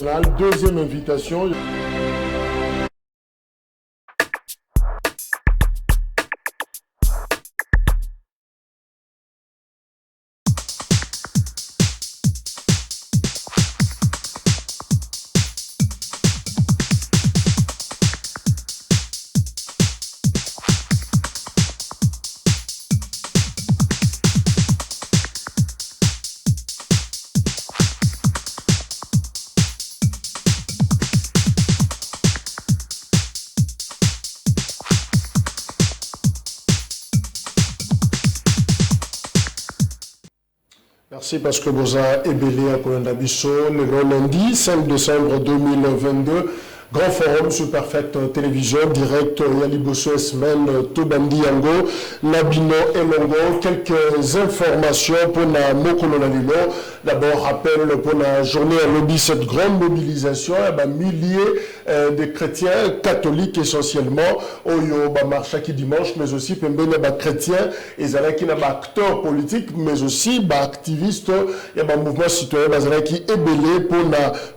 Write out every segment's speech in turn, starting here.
Deuxième invitation. Merci parce que vous avez ébélé à Kolandabiso le lundi 5 décembre 2022. Grand forum sur Perfect Télévision, direct Yaliboso semaine Tobandi Yango, Nabino et Longo. Quelques informations pour la Mokolonalilo. D'abord, rappel pour la journée à lobby, cette grande mobilisation, milliers de chrétiens catholiques essentiellement, Oyo marche qui dimanche, mais aussi Pembene chrétiens, et Zalaki acteurs politiques, mais aussi activistes, et mouvement citoyen, qui est belé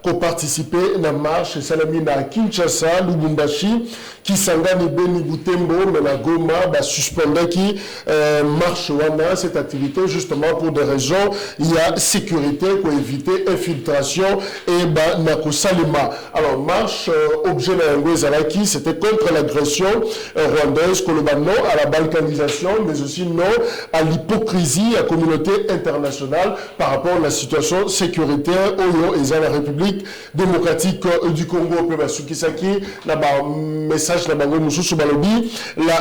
pour participer à la marche, et Salamina Kinshasa, Lubumbashi, qui s'engage Beni Butembo, mais la Goma, suspendait qui marche Wana, cette activité, justement pour des raisons, il y a sécurité, pour éviter infiltration et Nako Salima. Alors, marche, objet de Zalaki, c'était contre l'agression rwandaise, non à la balkanisation, mais aussi non à l'hypocrisie à la communauté internationale par rapport à la situation sécuritaire au la République démocratique du Congo. Sukisaki, message la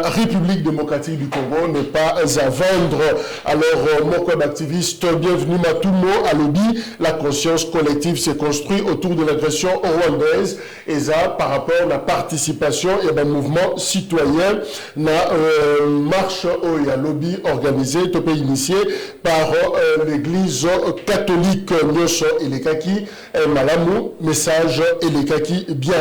République démocratique du Congo n'est pas à vendre. Alors, mon code activiste, bienvenue Matumo à lobby. La conscience collective s'est construite autour de l'agression rwandaise et ça par rapport à la participation et un mouvement citoyen, la marche au lobby organisé, initié par l'église catholique Nyoso et les Kaki, Malamu, message et les Kaki bien.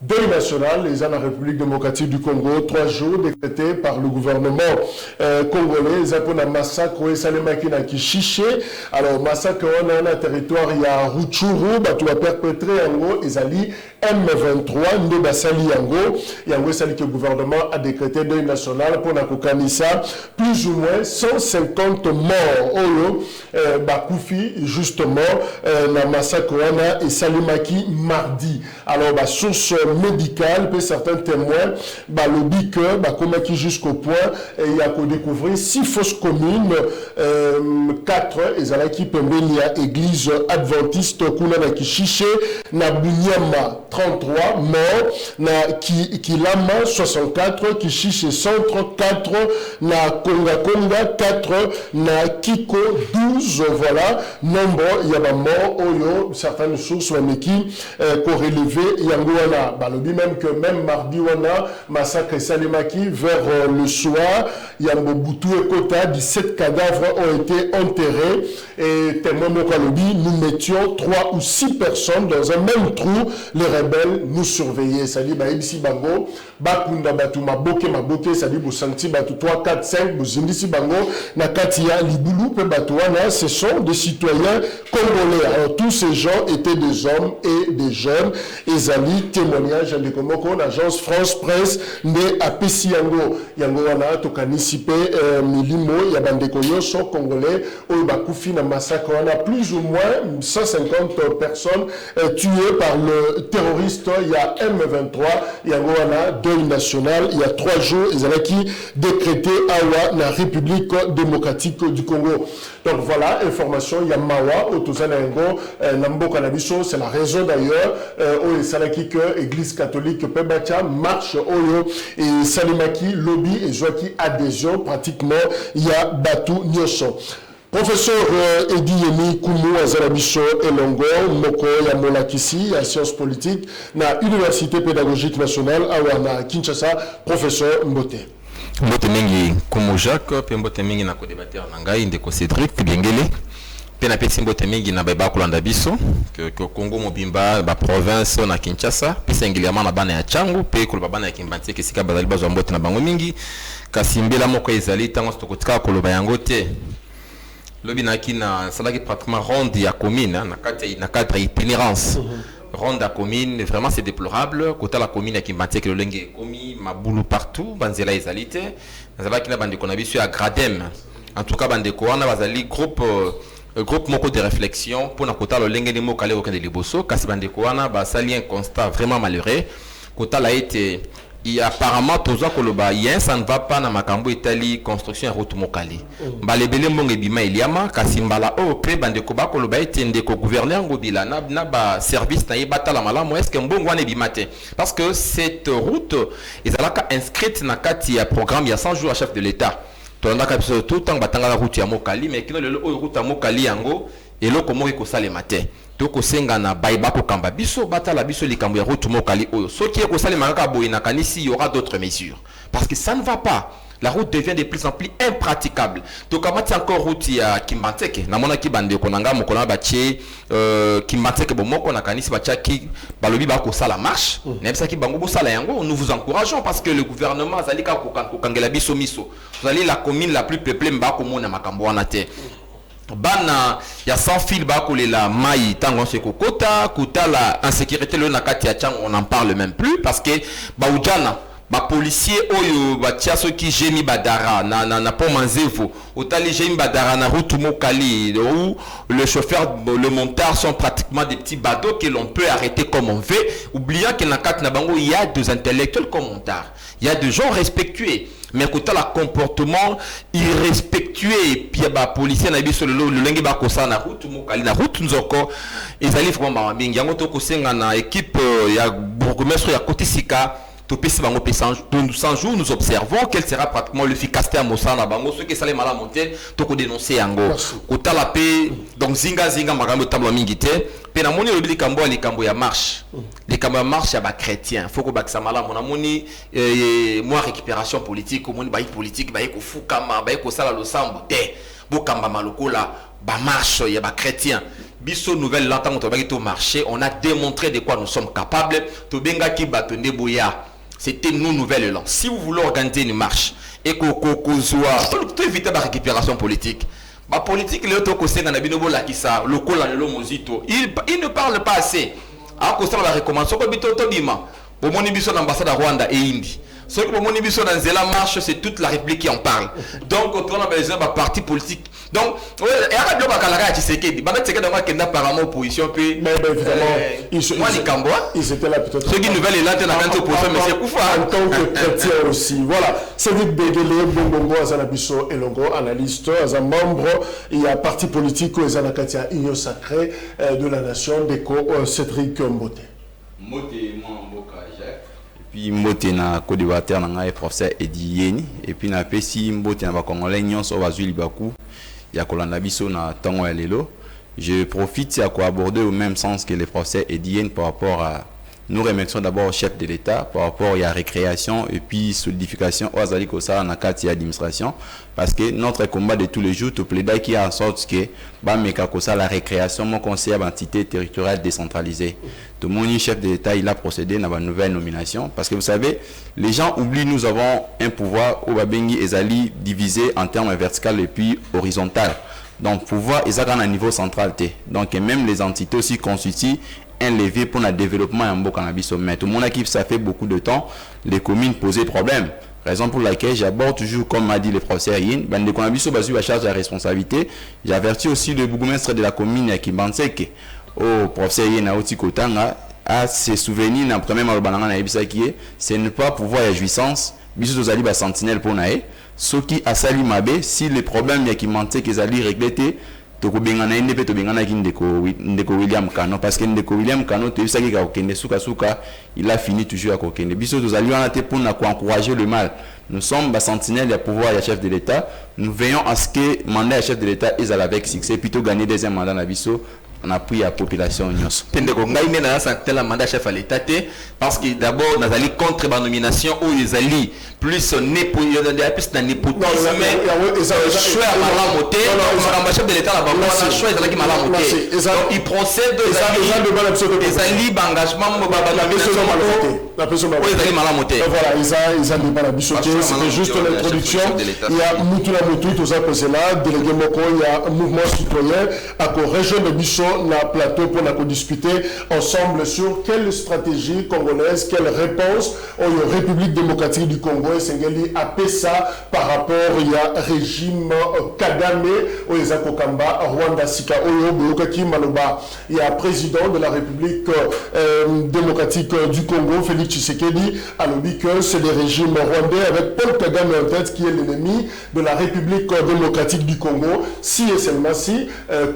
Deuil national, les ans de la République démocratique du Congo, 3 jours décrétés par le gouvernement congolais, ils ont un massacre et Salemaki na Kishiché. Alors, massacre on a un territoire, il y a Rutshuru, tu as perpétré Yango, ils allient M23, Ndeba Sali Yango. Yango, c'est que le gouvernement a décrété deuil national pour Nakokanisa, plus ou moins 150 morts. Oyo, Bakoufi, justement, la massacre on a et Salemaki mardi. Alors, source médicale, puis certains témoins, le dit que, comme qui jusqu'au point, il y a qu'on découvrir 6 fausses communes, 4, et ça qui peut venir à l'église adventiste, kuna na Kishiché, na Bunyama 33 morts, na Kilama 64, Kishiché centre 4, na Konga 4, na Kiko 12, voilà, nombre, il y a des morts, oyo, certaines sources, mais qui, corrélévé, il y a même que même mardi wana massacre Salemaki vers le soir, il y a Mobutu et Kota, 17 cadavres ont été enterrés et témoin Mokalobi, nous mettions 3 ou 6 personnes dans un même trou, les rebelles nous surveillaient, c'est-à-dire Ibisi Bango, Bakunda Batu Maboke, c'est-à-dire Bosanti Batu 3, 4, 5, Bozindisi Bango, Nakatia, Libulu, Pebatuana, ce sont des citoyens congolais. Alors tous ces gens étaient des hommes et des jeunes, et Zali témoignage de Komoko, l'agence France Presse, né à Pessi Yango. Yango wana, tokanisipe, Milimo, Yabandeko Yoso, Congolais, Oibakoufi, na massacre, on a plus ou moins 150 personnes tuées par le terroriste, il y a M23, Yango wana, deuil national, il y a 3 jours, ils avaient qui décrété Awa, la République démocratique du Congo. Donc voilà, information, il y a Mawa, Otozana Yango, Nambo Kanabiso, c'est la raison d'ailleurs, Salaki que Église catholique Pebacha marche Oyo et Salimaki lobby et Joaki adhésion pratiquement il y a Batu Nyoso. Professeur Edi Yemi Koumou Azalabiso Elongo, Moko ya Monakisi, à sciences politiques, na Université pédagogique nationale à Kinshasa, professeur Mbote. Mbote mingi Koumou Jacques, puis Mbote mingi na co-débatteur Nangai, Ndeko Cédric, Fibengele. Pena pesi mbote mingi na beba kulanda biso que Congo mobimba ba province na Kinshasa pesa ngiliama na bana ya Changu pe ko bana ya Kimbanti ke sika bazali bazwa mbote na bango mingi kasimbela moko ezali tango stokotika ko loba yango te lobi na kina salaki pratiquement ronde ya commune na kati itinérance ronda commune vraiment c'est déplorable côté la commune qui m'a que le lingue commis ma boulot partout banzela ezalité nazala kina bande konabisu à Gradem en tout cas bande ko wana bazali groupe moko de réflexion pour na kota le lingue ni mokale au de liboso kasi bande ko wana ba sali un constat vraiment malheureux kota la été et apparemment toza koloba yen ça ne va pas na makambo Italie construction route mokali balebele mbonge bima eliama kasi mbala o pe bande ko ba koloba etende ko gouverneur ngobila na ba service na yebata la malamu est-ce que mbongo wana bimate parce que cette route ezalaka inscrite na kati ya programme ya 100 jours à chef de l'état tolanda biso tout temps batanga la route ya mokali mais kino lelo route ya mokali yango eloko moko ko salema te toko senga na baiba ko kamba biso batala biso likambo ya route mokali oyo soki ko salema kaka boyina kanisi il y aura d'autres mesures parce que ça ne va pas la route devient de plus en plus impraticable to kamati encore route ya Kimbanteke na mona ki bande ko nanga mokona batie Kimbanteke bomoko na kanisi bachaki balobi ba ko sala marche même ça ki bango bo sala yango nous vous encourageons parce que le gouvernement azalika ko kangela biso miso vous allez la commune la plus peuplée mba ko mona makambo wana te bana ya sans fil ba kolela mai tango se kokota kutala insécurité le nakati ya chang on en parle même plus parce que ba ujana ba policier oyo ba tiaso ki jemi badara na pont Manzevo otali jemi badara na route mokali où le chauffeur le montard sont pratiquement des petits bateaux que l'on peut arrêter comme on veut oubliant que na kati na bango il y a des intellectuels comme montard il y a des gens respectueux mais quand la comportement irrespectueux puis ba policier na biso le lengi ba kosa na route mokali na route nzoko ezali vraiment mingi yango to kosenga na équipe ya bourgmestre ya Kotisika to pesi bango pesan 100 jours nous observons quelle sera pratiquement l'efficacité à Mosana bango ceux qui sale mala monter to ko dénoncer yango kota la paix donc zinga makambo tablo mingi te pe na moni le likambo ya marche likambo ya marche ya ba chrétien faut ko bakisa mala mona moni moi récupération politique moni ba politique ba ko fukama ba ko sala losambo te bokamba malokola ba marche ya ba chrétien biso nouvelle l'entente to ba to marché on a démontré de quoi nous sommes capables to benga ki batonde boya c'était nous nouvelle élan si vous voulez organiser une marche et ko to éviter la récupération politique ba politique le to ko senga na bino bola kisa lokola le mozito il ne parle pas assez a ko ça la recommandation ko bito to bima au moni biso na ambassade à Rwanda et Indi ce que mon émission dans la marche c'est toute la République qui en parle donc on a besoin d'un parti politique donc et à la bakalara Tshisekedi bana Tshisekedi donc kenda apparemment opposition puis mais évidemment moi les Kamboa ils étaient là peut-être ceux qui nouvelle élan dans la opposition mais c'est Koufa en tant que chrétien aussi voilà c'est vite Begele Bongongo Azanabiso Elongo analyste as un membre il y a parti politique aux Anakatia Union sacrée de la nation déco Cédric Mbote moi Mboka puis mbote na co-débatteur na ngai professeur Edi Yeni et puis na pesi mbote na ba congolais nyonso bazwi libaku ya kolanda biso na tango ya lelo je profite à quoi aborder au même sens que le professeur Edi Yeni par rapport à nous remercions d'abord au chef de l'État par rapport à la récréation et puis solidification aux alliés ça na kati administration parce que notre combat de tous les jours te plaidait qui a en sorte que ba meka kosa la récréation mon conseil à entité territoriale décentralisée tout mon chef de l'État il a procédé à la nouvelle nomination parce que vous savez les gens oublient nous avons un pouvoir au babengi ezali divisé en termes vertical et puis horizontal donc pouvoir ezaka à niveau central donc même les entités aussi constituent un levier pour le développement en Mboka-Cannabis. Mais tout le monde a qui ça fait beaucoup de temps, les communes posaient problème. Raison pour laquelle j'aborde toujours, comme m'a dit le professeur Yin, ben de Cannabis basé à charge de la responsabilité. J'avertis aussi le bourgmestre de la commune qui Kimbanteke, au professeur Yin Aoti Kotanga, à ses souvenirs dans le premier malbananga na ebisa qui est, c'est ne pas pouvoir la jouissance, biso tozali ba sentinelle pour nae, ce qui a sali mabe, si les problèmes qui Kimbanteke zali réglés toko bengana inde pe to bengana ki ndeko William Kano parce que ndeko William Kano te bisaki ka kokende suka il a fini toujours à kokende biso tozali wana te pour encourager le mal nous sommes bas sentinelles ya pouvoir ya chef de l'État nous veillons à ce que mandat ya chef de l'État est avec succès plutôt gagner deuxième mandat na biso on appuie la population nyonso pendeko ngai me na tel mandat chef à l'État parce que d'abord nazali contre la nomination où ils alli plus népotisme choix malamu te le chef de l'État la bango na choix ezalaki malamu te donc il procède ezali bangagement ezali malamu te voilà ils ont débat la bisoté c'était juste l'introduction il y a Mutula Mutu tout ça c'est là délégué moko il y a mouvement citoyen à région de Bisso na plateau pour nous discuter ensemble sur quelle stratégie congolaise, quelle réponse aux République démocratique du Congo et Sengeli a ça par rapport au régime Kagame au Ezakokamba Rwanda Sika Oyo Boyokaki Maloba. Il y a président de la République démocratique du Congo, Félix Tshisekedi, a dit que c'est le régime rwandais avec Paul Kagame en tête qui est l'ennemi de la République démocratique du Congo. Si et seulement si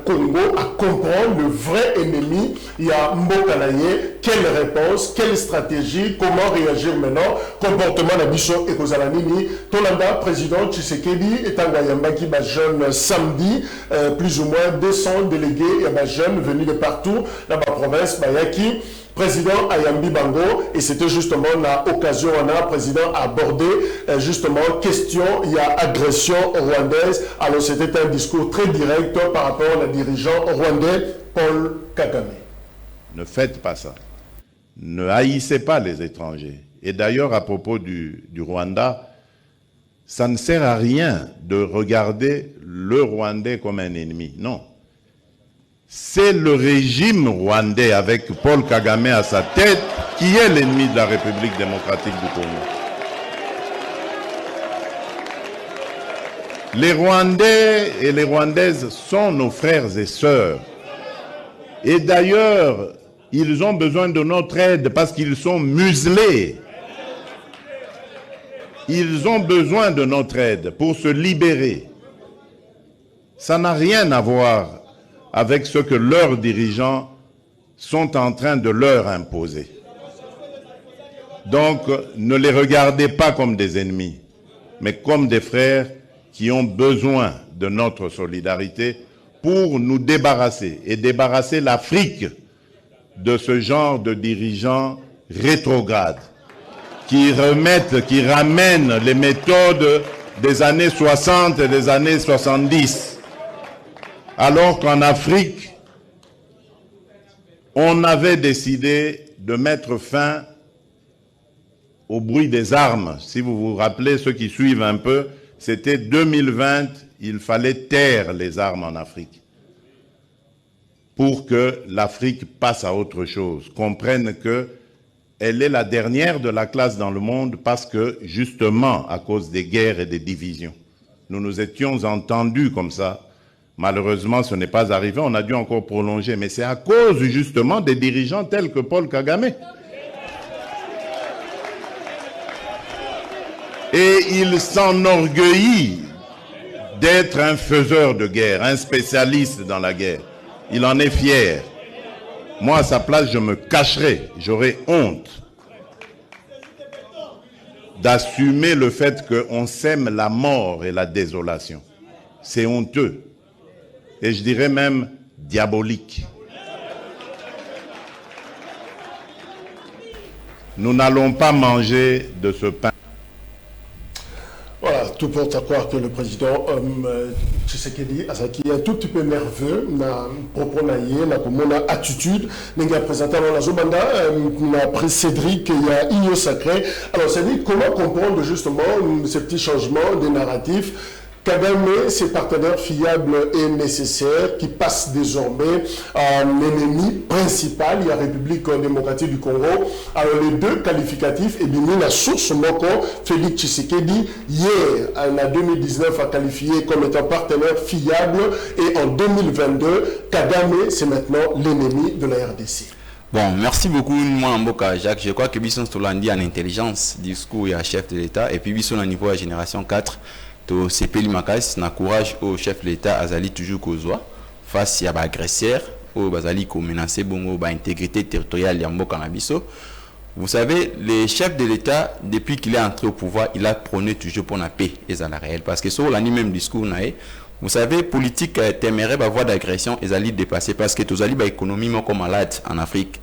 Congo a compris le vrai ennemi, il y a Mbokalaye, quelle réponse, quelle stratégie, comment réagir maintenant, comportement d'Abisso et Kozalanini. Tolanda, président Tshisekedi, est en Gayambaki, jeune samedi, plus ou moins 200 délégués et jeunes venus de partout dans la province Bayaki. Président Ayambi Bango, et c'était justement l'occasion, on a président abordé justement question, il y a agression rwandaise. Alors c'était un discours très direct par rapport au dirigeant rwandais Paul Kagame. Ne faites pas ça. Ne haïssez pas les étrangers. Et d'ailleurs, à propos du Rwanda, ça ne sert à rien de regarder le Rwandais comme un ennemi. Non. C'est le régime rwandais avec Paul Kagame à sa tête qui est l'ennemi de la République démocratique du Congo. Les Rwandais et les Rwandaises sont nos frères et sœurs. Et d'ailleurs, ils ont besoin de notre aide parce qu'ils sont muselés. Ils ont besoin de notre aide pour se libérer. Ça n'a rien à voir avec ce que leurs dirigeants sont en train de leur imposer. Donc, ne les regardez pas comme des ennemis, mais comme des frères qui ont besoin de notre solidarité pour nous débarrasser et débarrasser l'Afrique de ce genre de dirigeants rétrogrades qui ramènent les méthodes des années 60 et des années 70. Alors qu'en Afrique, on avait décidé de mettre fin au bruit des armes. Si vous vous rappelez, ceux qui suivent un peu, c'était 2020, il fallait taire les armes en Afrique pour que l'Afrique passe à autre chose, comprenne qu'elle est la dernière de la classe dans le monde parce que, justement, à cause des guerres et des divisions, nous nous étions entendus comme ça. Malheureusement, ce n'est pas arrivé, on a dû encore prolonger, mais c'est à cause justement des dirigeants tels que Paul Kagame. Et il s'enorgueillit d'être un faiseur de guerre, un spécialiste dans la guerre. Il en est fier. Moi, à sa place, je me cacherais, j'aurais honte d'assumer le fait qu'on sème la mort et la désolation. C'est honteux. Et je dirais même diabolique. Nous n'allons pas manger de ce pain. Voilà, tout porte à croire que le président Tshisekedi est un tout petit peu nerveux, na propos naïe, na comme attitude, n'a présenté dans la Zobanda, n'a pris Cédric, il y a Igno Sacré. Alors, ça dit comment comprendre justement ces petits changements des narratifs. Kagame, ses partenaires fiables et nécessaires qui passent désormais à l'ennemi principal, il y a République démocratique du Congo. Alors les deux qualificatifs, et bien la source Moko, Félix Tshisekedi, hier, en 2019, a qualifié comme étant partenaire fiable et en 2022, Kagame, c'est maintenant l'ennemi de la RDC. Bon, merci beaucoup, moi, Mboka Jacques. Je crois que Bisson Stolandi en intelligence, discours et à chef de l'État, et puis Bisson au niveau de la génération 4, to CP Limakas na courage au chef de l'État Azali toujours kozwa face à agresseur au bazali ko menacer bongo ba intégrité territoriale ya mboka na biso. Vous savez, le chef de l'État depuis qu'il est entré au pouvoir, il a prôné toujours pour la paix et la réelle parce que sur l'année même discours naé, vous savez politique téméraire ba voie d'agression ezali dépassé parce que tozali ba économie moko malade en Afrique.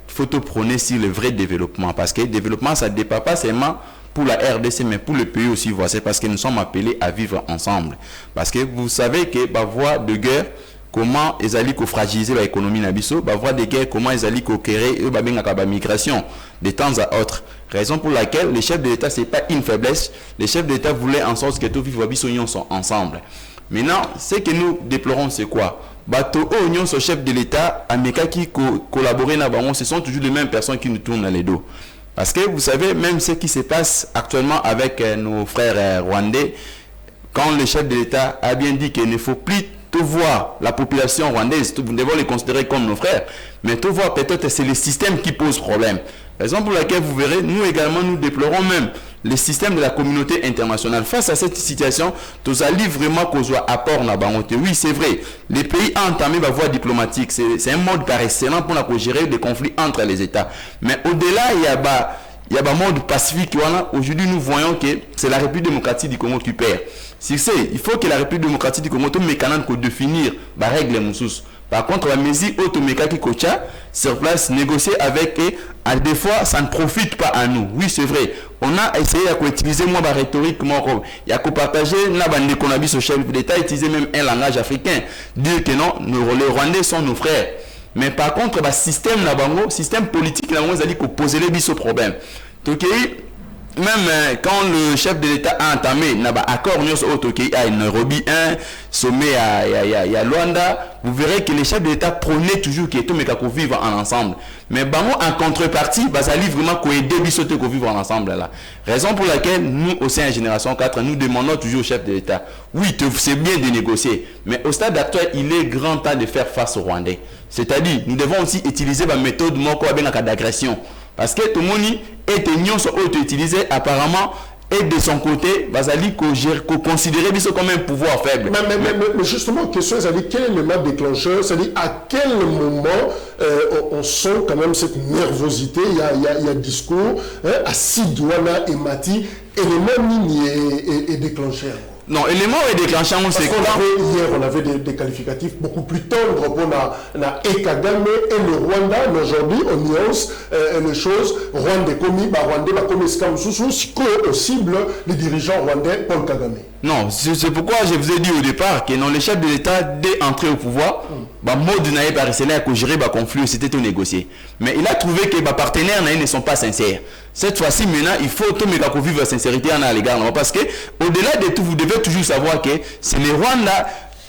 Il faut te prôner sur le vrai développement parce que le développement ça ne dépend pas seulement pour la RDC, mais pour le pays aussi, c'est parce que nous sommes appelés à vivre ensemble. Parce que vous savez que la voie de guerre, comment ils allaient fragiliser l'économie nabiso, la voie de guerre, comment ils allaient créer la migration de temps à autre. Raison pour laquelle les chefs de l'État, ce n'est pas une faiblesse. Les chefs de l'État voulaient en sorte que tous vivent sont ensemble. Maintenant, ce que nous déplorons, c'est quoi? bato oignon ce chef de l'État américain qui collaborait na bango, ce sont toujours les mêmes personnes qui nous tournent dans les dos. Parce que vous savez, même ce qui se passe actuellement avec nos frères rwandais, quand le chef de l'État a bien dit qu'il ne faut plus tout voir la population rwandaise, nous devons les considérer comme nos frères, mais tout voir peut-être c'est le système qui pose problème. Raison pour laquelle vous verrez, nous également, nous déplorons même le système de la communauté internationale. Face à cette situation, tous allons vraiment qu'on soit apport na bangote. Oui, c'est vrai, les pays ont entamé la voie diplomatique. C'est un mode par excellence pour gérer des conflits entre les États. Mais au-delà, il y a un mode pacifique. Aujourd'hui, nous voyons que c'est la République démocratique du Congo qui perd. Si c'est, il faut que la République démocratique du Congo mécanisme définir la règle moussous. Par contre, la mesure automéca qui coacha sur place, négocier avec eux, à des fois, ça ne profite pas à nous. Oui, c'est vrai. On a essayé d'utiliser moi la rhétorique, il y a qu'à partager, qu'on a vu ce chef d'État utiliser même un langage africain, dire que non, les Rwandais sont nos frères. Mais par contre, le système système politique, ils ont dit qu'on posait les bis au problème. Donc, même quand le chef de l'État a entamé un accord à Nairobi, un sommet à Luanda, vous verrez que les chefs de l'État prenaient toujours que tout le monde vivre ensemble. Mais en contrepartie, ça livre vraiment qu'on aide à vivre ensemble là. Raison pour laquelle nous, au sein de Génération 4, nous demandons toujours au chef de l'État, oui, c'est bien de négocier, mais au stade actuel, il est grand temps de faire face aux Rwandais. C'est-à-dire, nous devons aussi utiliser la méthode d'agression. Parce que tout le monde est utilisé apparemment et de son côté, Bazali considérer ça comme un pouvoir faible. Mais justement, question, c'est-à-dire quel élément déclencheur, c'est-à-dire à quel moment on sent quand même cette nervosité, il y a discours, à Sidouana et Mati, élément mini et déclencheur. Non, élément est déclenchant, c'est quoi? Hier, on avait des qualificatifs beaucoup plus tendres pour la Kagame et le Rwanda. Mais aujourd'hui, on nuance les choses. Rwanda commis, Rwanda va commis au cible les dirigeants rwandais Paul Kagame. Non, c'est pourquoi je vous ai dit au départ que non, les chefs de l'État, dès entrer au pouvoir, mode n'avait pas réussi à gérer le conflit, c'était tout négocié. Mais il a trouvé que les partenaires ne sont pas sincères. Cette fois-ci, maintenant, il faut tout vivre la sincérité à l'égard. Parce que, au-delà de tout, vous devez toujours savoir que c'est les Rwandais,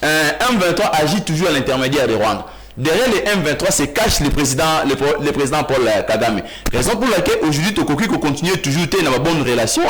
M23 agit toujours à l'intermédiaire des Rwandais. Derrière les M23 se cache le président Paul Kagame. Raison pour laquelle aujourd'hui, Tokoki continue toujours à avoir une bonne relation.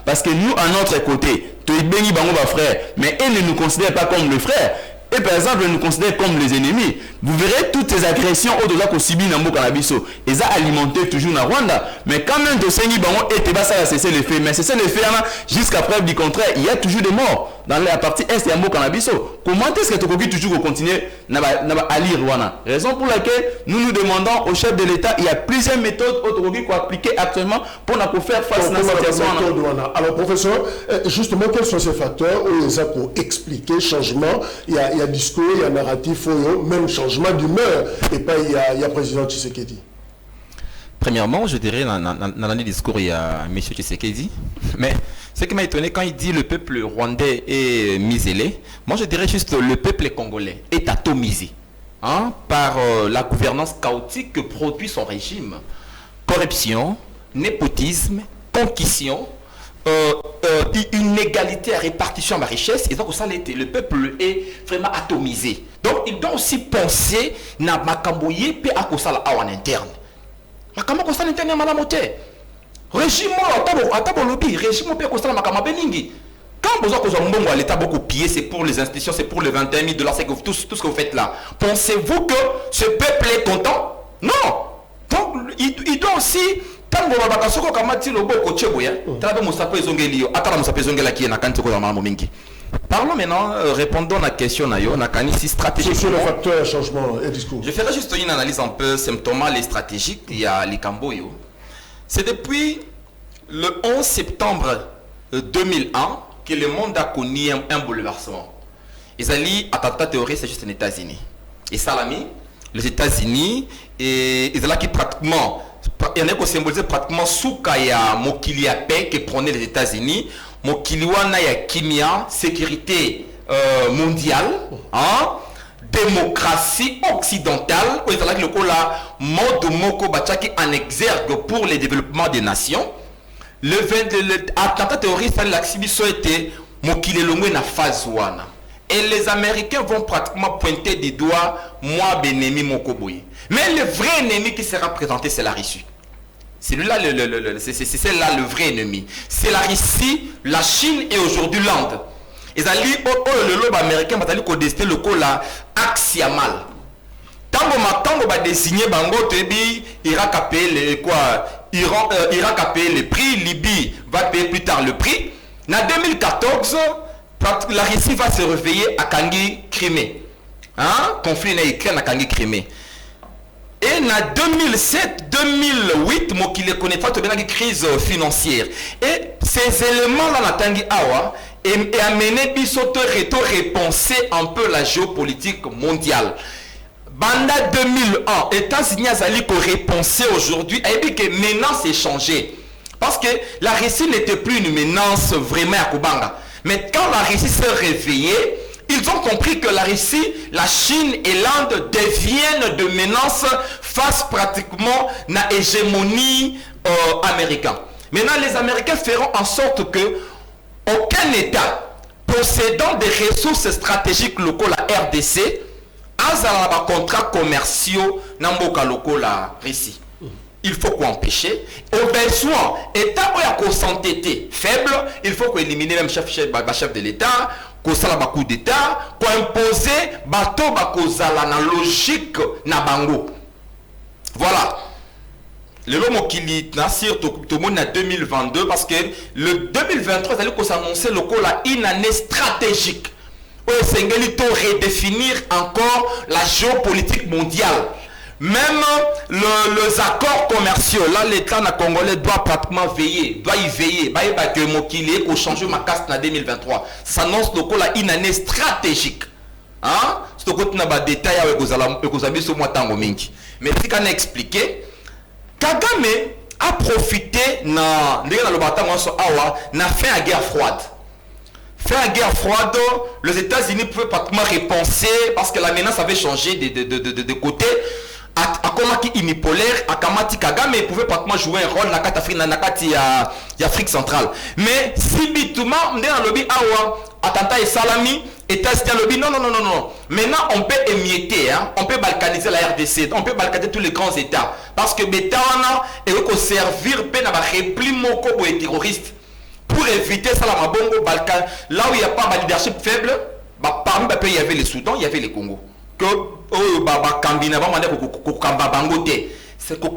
Parce que nous, à notre côté, Toibeni Bango frère, mais ils ne nous considèrent pas comme le frère. Et par exemple, ils nous considèrent comme les ennemis. Vous verrez toutes ces agressions au-delà qu'on subit dans le Canabiso. Ils ont alimenté toujours dans Rwanda. Mais quand même, ça a cessé les faits. Mais cessé les faits, jusqu'à preuve du contraire, il y a toujours des morts. Dans la partie est et en Canabiso. Comment est-ce que Tokoki toujours continue à lire Rwanda? Raison pour laquelle nous nous demandons au chef de l'État, il y a plusieurs méthodes au Tokoki qu'on appliquer actuellement pour faire face à cette situation. Alors, professeur, justement, quels sont ces facteurs où ils ont pour expliquer changement? Il y a discours, il y a narratif, même changement d'humeur. Et pas il y a président Tshisekedi. Premièrement, je dirais, dans le discours, il y a M. Tshisekedi. Mais ce qui m'a étonné, quand il dit le peuple rwandais est miselé, moi je dirais juste le peuple congolais est atomisé par la gouvernance chaotique que produit son régime. Corruption, népotisme, concussion, inégalité à répartition de la richesse, et donc ça le peuple est vraiment atomisé. Donc il doit aussi penser na makamboye pe akosala en interne. Makambo kosala interne malamu te. Régime atabo lobby, régime pe kosala makambo beningi. Quand vous avez l'État beaucoup pillé, c'est pour les institutions, c'est pour les 21 000 $, c'est tout ce que vous faites là. Pensez-vous que ce peuple est content? Non. Donc il doit aussi parlons maintenant, répondons à la question stratégique. Sur le facteur changement et discours. Je ferai juste une analyse un peu symptomale et stratégique. Il y a les Camboyo. C'est depuis le 11 septembre 2001 que le monde a connu un bouleversement. Les alliés attentats terroristes, c'est juste les États-Unis. Et Salami, les États-Unis, et ils ont qui pratiquement. Il y en a qui symbolisent pratiquement Soukaya, Mokili à paix que prenaient les États-Unis, Mokili wana ya kimia, sécurité mondiale, démocratie occidentale, où il y a le mode Moko Bachaki en exergue pour le développement des nations. L'attentat terroriste à l'Axibiso était Mokili Longwe na phase wana. et les Américains vont pratiquement pointer du doigt moi ennemi Mokoboye. Mais le vrai ennemi qui sera présenté, c'est la Russie. C'est là le vrai ennemi. C'est la Russie, la Chine et aujourd'hui l'Inde. Ils allaient le lobby américain va aller contester le coup là axiamal. Tango va désigner bango tebi Irak a payé les quoi Irak a payé les prix, Libye va payer plus tard le prix. En 2014, la Russie va se réveiller à Kangi Crimée. Conflit na Ukraine à Kangi Crimée. Et en 2007-2008, moi qui les connais pas, tu as une crise financière. Et ces éléments-là, na Tangi Awa, et amené Bissoto Reto repenser un peu la géopolitique mondiale. Banda 2001, États-Unis Azali qu'on repensait aujourd'hui, et bien que maintenant c'est changé. Parce que la Russie n'était plus une menace vraiment à Kubanga. Mais quand la Russie s'est réveillée, ils ont compris que la Russie, la Chine et l'Inde deviennent de menaces face pratiquement à l'hégémonie américaine. Maintenant, les Américains feront en sorte que aucun État possédant des ressources stratégiques locaux, la RDC, a des contrats commerciaux dans la Russie. Il faut qu'on empêche. Au besoin, État où il s'entêter faible, il faut qu'on élimine même chef de l'État, qu'on sala ba coup d'État, qu'on impose bateau ba kozala na logique na bango. Voilà. Le lomo qui lit nasir tout le monde en 2022 parce que le 2023 ça allait qu'on s'annoncer le coup là une année stratégique. Où Sengeli to redéfinir encore la géopolitique mondiale. Même les accords commerciaux, là l'État congolais doit pratiquement veiller, doit y veiller. Bah que Mokili pour changer ma caste en 2023. Ça annonce donc là une année stratégique. Hein? C'est côté na ba détail avec aux amis sur moi tango mingi. Mais si qu'on a expliqué, Kagame a profité na le bataille na fin à guerre froide. Fin à guerre froide, les États-Unis pouvaient pratiquement repenser parce que la menace avait changé de côté. À Komaki unipolaire, à Kamati Kagame pouvait pratiquement jouer un rôle dans l'Afrique centrale. Mais si bitouma, on est dans le lobby Awa, attentat et salami, États-Unis lobby, non. Maintenant, on peut émietter, hein? On peut balkaniser la RDC, on peut balkaniser tous les grands États. Parce que Bétawana est qu'on servir à répli moko pour les terroristes. Pour éviter ça, la Mabongo, Balkan, là où il n'y a pas de leadership faible, parmi les pays, il y avait les Soudan, il y avait les Congo. Que c'est pour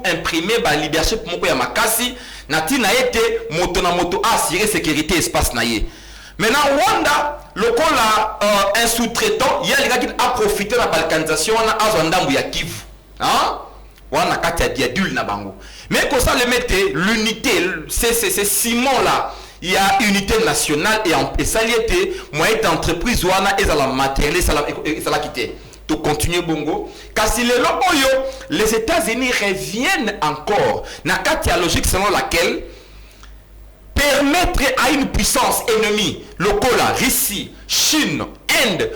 imprimer le leadership makasi natina ete moto na moto assurer sécurité espace naie. Maintenant Rwanda local un sous-traitant il y a les gars qui a profité de la balkanisation na azondambu ya Kivu hein wana kati ya diadul na bango mais qu'on ça le mette l'unité c'est ciment là. Il y a unité nationale et ça y était moyen d'entreprise wana et la matériel ça la quitter to continuer bongo kasi le oyo les États-Unis reviennent encore na katia logique selon laquelle permettre à une puissance ennemie locale Russie, Chine, Inde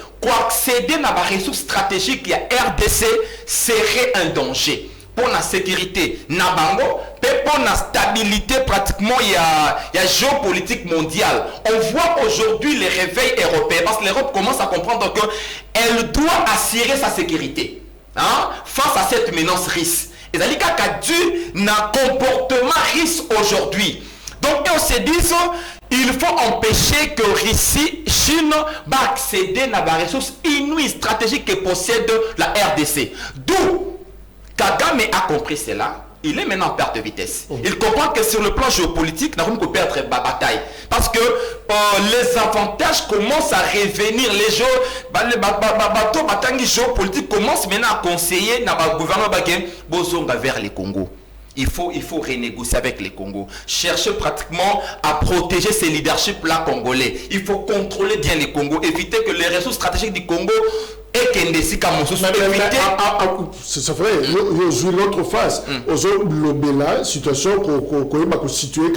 accéder à des ressources stratégiques ya RDC serait un danger pour la sécurité nabango pour la stabilité pratiquement il y a géopolitique mondiale. On voit aujourd'hui les réveils européens parce que l'Europe commence à comprendre que elle doit assurer sa sécurité hein, face à cette menace russe. Et ça dit qu'il y a dû un comportement russe aujourd'hui. Donc on se dit il faut empêcher que Russie, Chine va accéder à des ressources inouïes stratégiques que possède la RDC. D'où Kagame a compris cela, il est maintenant en perte de vitesse. Il comprend que sur le plan géopolitique, nous avons perdre la bataille. Parce que les avantages commencent à revenir. Les bateaux géopolitiques commencent maintenant à conseiller le gouvernement vers les Congo. Il faut renégocier avec les Congos. Chercher pratiquement à protéger ces leaderships-là congolais. Il faut contrôler bien les Congos. Éviter que les ressources stratégiques du Congo et qu'il c'est vrai, il joue l'autre face. La situation qu'on a située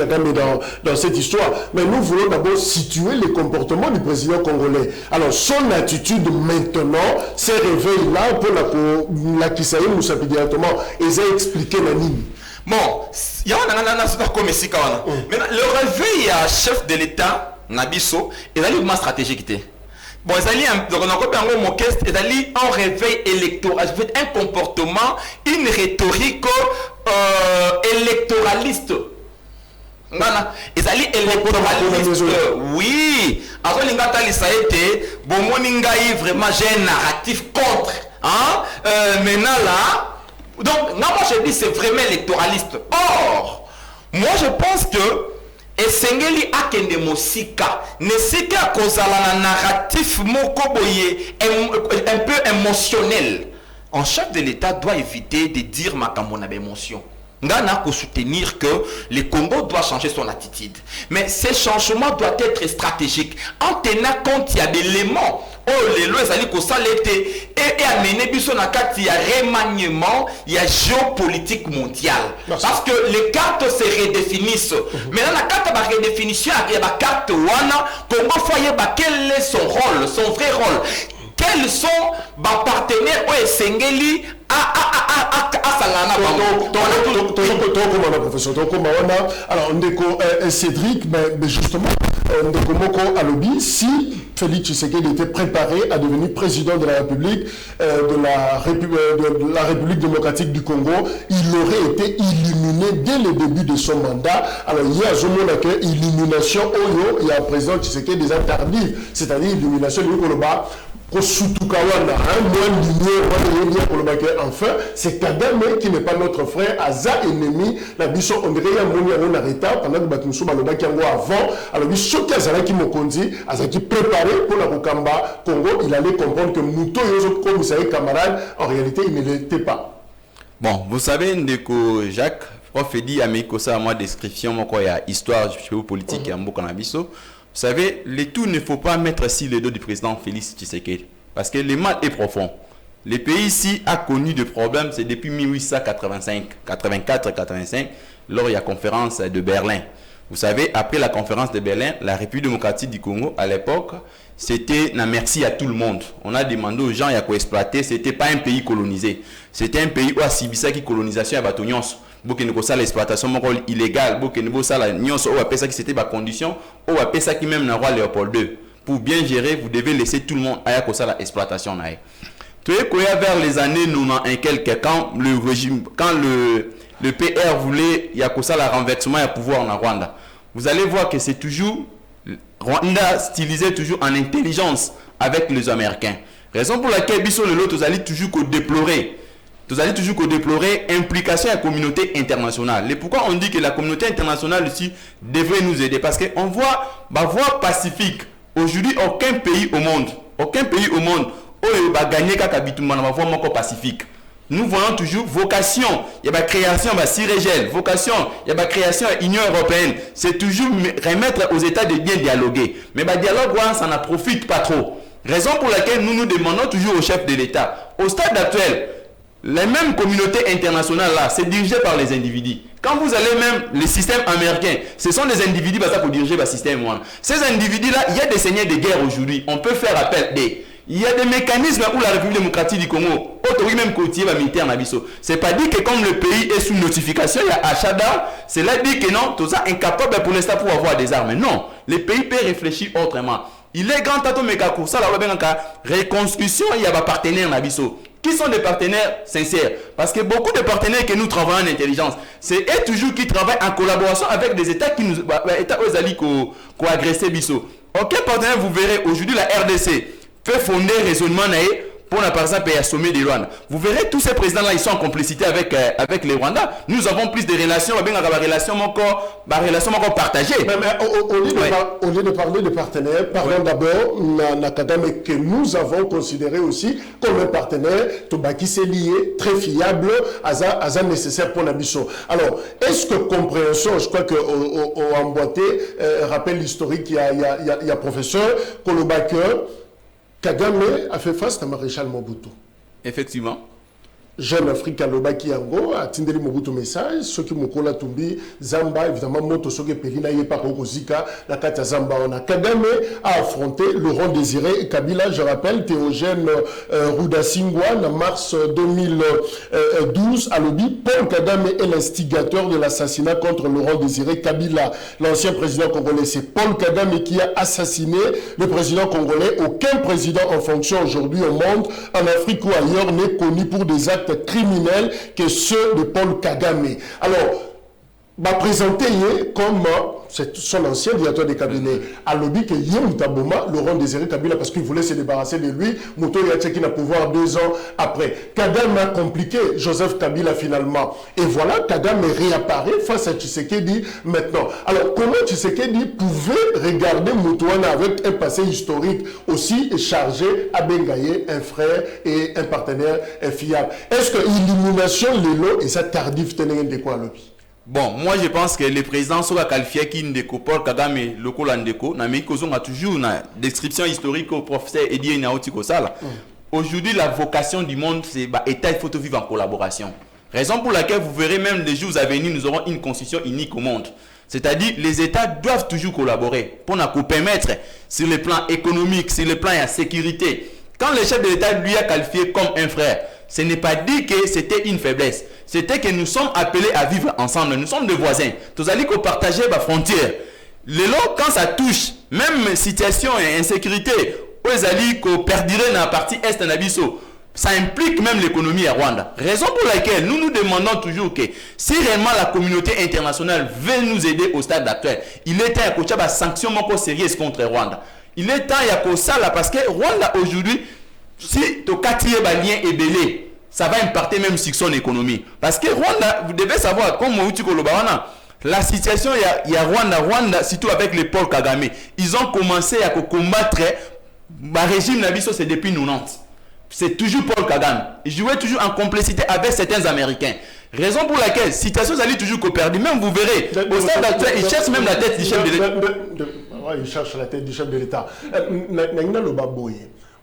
dans cette histoire. Mais nous voulons d'abord situer le comportement du président congolais. Alors, son attitude maintenant, ces réveils-là, pour la Kisaï Moussapi directement, ils ont expliqué la ligne. Bon, il y a un comme ici. Le réveil à chef de l'État, nabiso et là une stratégique. Bon, un réveil électoral, un comportement, une rhétorique électoraliste. Électoraliste, oui. Vraiment, j'ai un narratif contre. Maintenant là, donc, moi je dis c'est vraiment électoraliste. Or, moi je pense que esengeli akende mosika nesika kozala na narratif moko boye un peu émotionnel. Un chef de l'État doit éviter de dire makambo na émotion. Ngana ko soutenir que le Congo doit changer son attitude. Mais ces changements doivent être stratégiques en tenant compte il y a des éléments. Oh, les lois allaient ko salete et amener biso na kati ya remaniement, il y a géopolitique mondiale. Parce que les cartes se redéfinissent. Maintenant la carte va redéfinition il y a la carte wana Congo foyer ba quel est son rôle, son vrai rôle. Quels sont les partenaires ou Sengeli alors Cédric, mais justement Ndeko Moko Alobi, si Félix Tshisekedi était préparé à devenir président de la République de la République démocratique du Congo, il aurait été illuminé dès le début de son mandat. Alors il y a une illumination Oyo, il y a un président Tshisekedi déjà tardive, c'est-à-dire illumination de Koloba. Enfin, c'est Kagame qui n'est pas notre frère, Aza ennemi, la biso on dirait on arrêta pendant que Batumso Baloba qui avant, alors biso qui Azala qui Mokonzi, Aza qui préparé pour la Rukamba Congo, il allait comprendre que Mouto Yozo comme vous savez camarades, en réalité il ne l'était pas. Bon, vous savez Ndeko Jacques, prof dit à mes ça moi description moi quoi il y a histoire géopolitique et en beaucoup Nabiso. Vous savez, le tout ne faut pas mettre sur le dos du président Félix Tshisekedi. Parce que le mal est profond. Le pays ici a connu des problèmes, c'est depuis 1885, 84, 85, lors de la conférence de Berlin. Vous savez, après la conférence de Berlin, la République démocratique du Congo, à l'époque, c'était un merci à tout le monde. On a demandé aux gens à exploiter. Ce n'était pas un pays colonisé. C'était un pays où a subi qui colonisation à Batonions. Beaucoup ça l'exploitation illégale, beaucoup ça la nions ou après ça qui c'était ma condition, ou après ça qui même n'a roi Léopold II. Pour bien gérer, vous devez laisser tout le monde à ça l'exploitation naïe. Tu sais qu'il y a vers les années 90 et quelques quand le régime, quand le PR voulait il y a ça la renversement et pouvoir en Rwanda. Vous allez voir que c'est toujours Rwanda stylisé toujours en intelligence avec les Américains. Raison pour laquelle Bissot le lot, vous allez toujours déplorer. Vous allez toujours déplorer implication de la communauté internationale. Et pourquoi on dit que la communauté internationale aussi devrait nous aider? Parce qu'on voit la voie pacifique. Aujourd'hui, aucun pays au monde, va gagner qu'à Kabitumba dans la voie pacifique. Nous voyons toujours vocation. Il y a la création de Sirégel, vocation. Il y a la création de l'Union européenne. C'est toujours remettre aux États de bien dialoguer. Mais le dialogue, ça n'en profite pas trop. Raison pour laquelle nous nous demandons toujours au chef de l'État. Au stade actuel, les mêmes communautés internationales là, c'est dirigé par les individus. Quand vous allez même les systèmes américains, ce sont des individus pour diriger le système. Ces individus là, il y a des seigneurs de guerre aujourd'hui. On peut faire appel des. Il y a des mécanismes où la République démocratique du Congo, même côtier militaire Nabiso. C'est pas dit que comme le pays est sous notification, il y a achat d'armes, c'est là dit que non, tout ça incapable pour l'instant pour avoir des armes. Non, le pays peut réfléchir autrement. Il est grand tato meka pour ça la reconstruction, il y a des partenaires Nabiso. Qui sont des partenaires sincères? Parce que beaucoup de partenaires que nous travaillons en intelligence, c'est eux toujours qui travaillent en collaboration avec des États qui nous États aux alliés qui agressé Bisso. Aucun partenaire, vous verrez aujourd'hui la RDC fait fonder raisonnement pour par exemple à sommet des Rwanda. Vous verrez tous ces présidents-là, ils sont en complicité avec les Rwandais. Nous avons plus de relations, relations encore partagées. Au lieu de parler de partenaires, parlons d'abord de Kagame que nous avons considéré aussi comme un partenaire qui s'est lié, très fiable, à nécessaire pour la mission. Alors, est-ce que compréhension, je crois qu'au emboîté, rappelle l'historique, il y a professeur Kolobaker, Kagame a fait face à Maréchal Mobutu. Effectivement. Jeune Afrique à Lobaki Yango, a Tindeli Mobutu message, ceux qui Mokola Tumbi, Zamba, évidemment, Moto Soge Pelina, Yepa Kozika, la Kata Zamba. On a Kagame a affronté Laurent Désiré Kabila, je rappelle, Théogène Rudasingwa, en mars 2000, 2012 à lobby, Paul Kagame est l'instigateur de l'assassinat contre Laurent Désiré Kabila. L'ancien président congolais, c'est Paul Kagame qui a assassiné le président congolais. Aucun président en fonction aujourd'hui au monde, en Afrique ou ailleurs, n'est connu pour des actes criminels que ceux de Paul Kagame. Alors, présenté comme c'est son ancien directeur de cabinet à lobby que Yemoutaboma, Laurent Désiré Kabila, parce qu'il voulait se débarrasser de lui, Mouto Yatcheki n'a pouvoir 2 ans après. Kagame a compliqué Joseph Kabila finalement. Et voilà, Kagame réapparaît face à Tshisekedi maintenant. Alors, comment Tshisekedi pouvait regarder Moutouana avec un passé historique aussi chargé à Bengaye, un frère et un partenaire fiable? Est-ce que l'élimination de l'eau et ça tardif tenait de quoi à lobby? Bon, moi je pense que le président soit qualifié qui Ndeko Paul Kagame local Ndeko, na mais qu'on a toujours une description historique au professeur Eddie Naoti Kosala. Aujourd'hui, la vocation du monde, c'est État, il faut tout vivre en collaboration. Raison pour laquelle vous verrez même les jours à venir, nous aurons une constitution unique au monde. C'est-à-dire, les États doivent toujours collaborer pour nous permettre, sur le plan économique, sur le plan de la sécurité. Quand le chef de l'État lui a qualifié comme un frère, ce n'est pas dit que c'était une faiblesse. C'était que nous sommes appelés à vivre ensemble. Nous sommes des voisins. Tous allez qu'on partage la frontière. Quand ça touche, même situation et insécurité, vous allez qu'on perdirait dans la partie est de Nabiso. Ça implique même l'économie à Rwanda. Raison pour laquelle nous nous demandons toujours que si réellement la communauté internationale veut nous aider au stade actuel, il est temps de faire des sanctions sérieuses contre Rwanda. Il est temps de faire ça parce que Rwanda aujourd'hui, si tu as un lien ébélé, ça va impacter même sur son économie. Parce que Rwanda, vous devez savoir, comme la situation, il y a Rwanda, surtout avec les Paul Kagame, ils ont commencé à combattre le régime Nabiso, c'est depuis 90. C'est toujours Paul Kagame. Ils jouaient toujours en complicité avec certains Américains. Raison pour laquelle, situation allait toujours perdue. Même vous verrez, au stade actuel, ils cherchent même la tête du chef de l'État. Ils cherchent la tête du chef de l'État.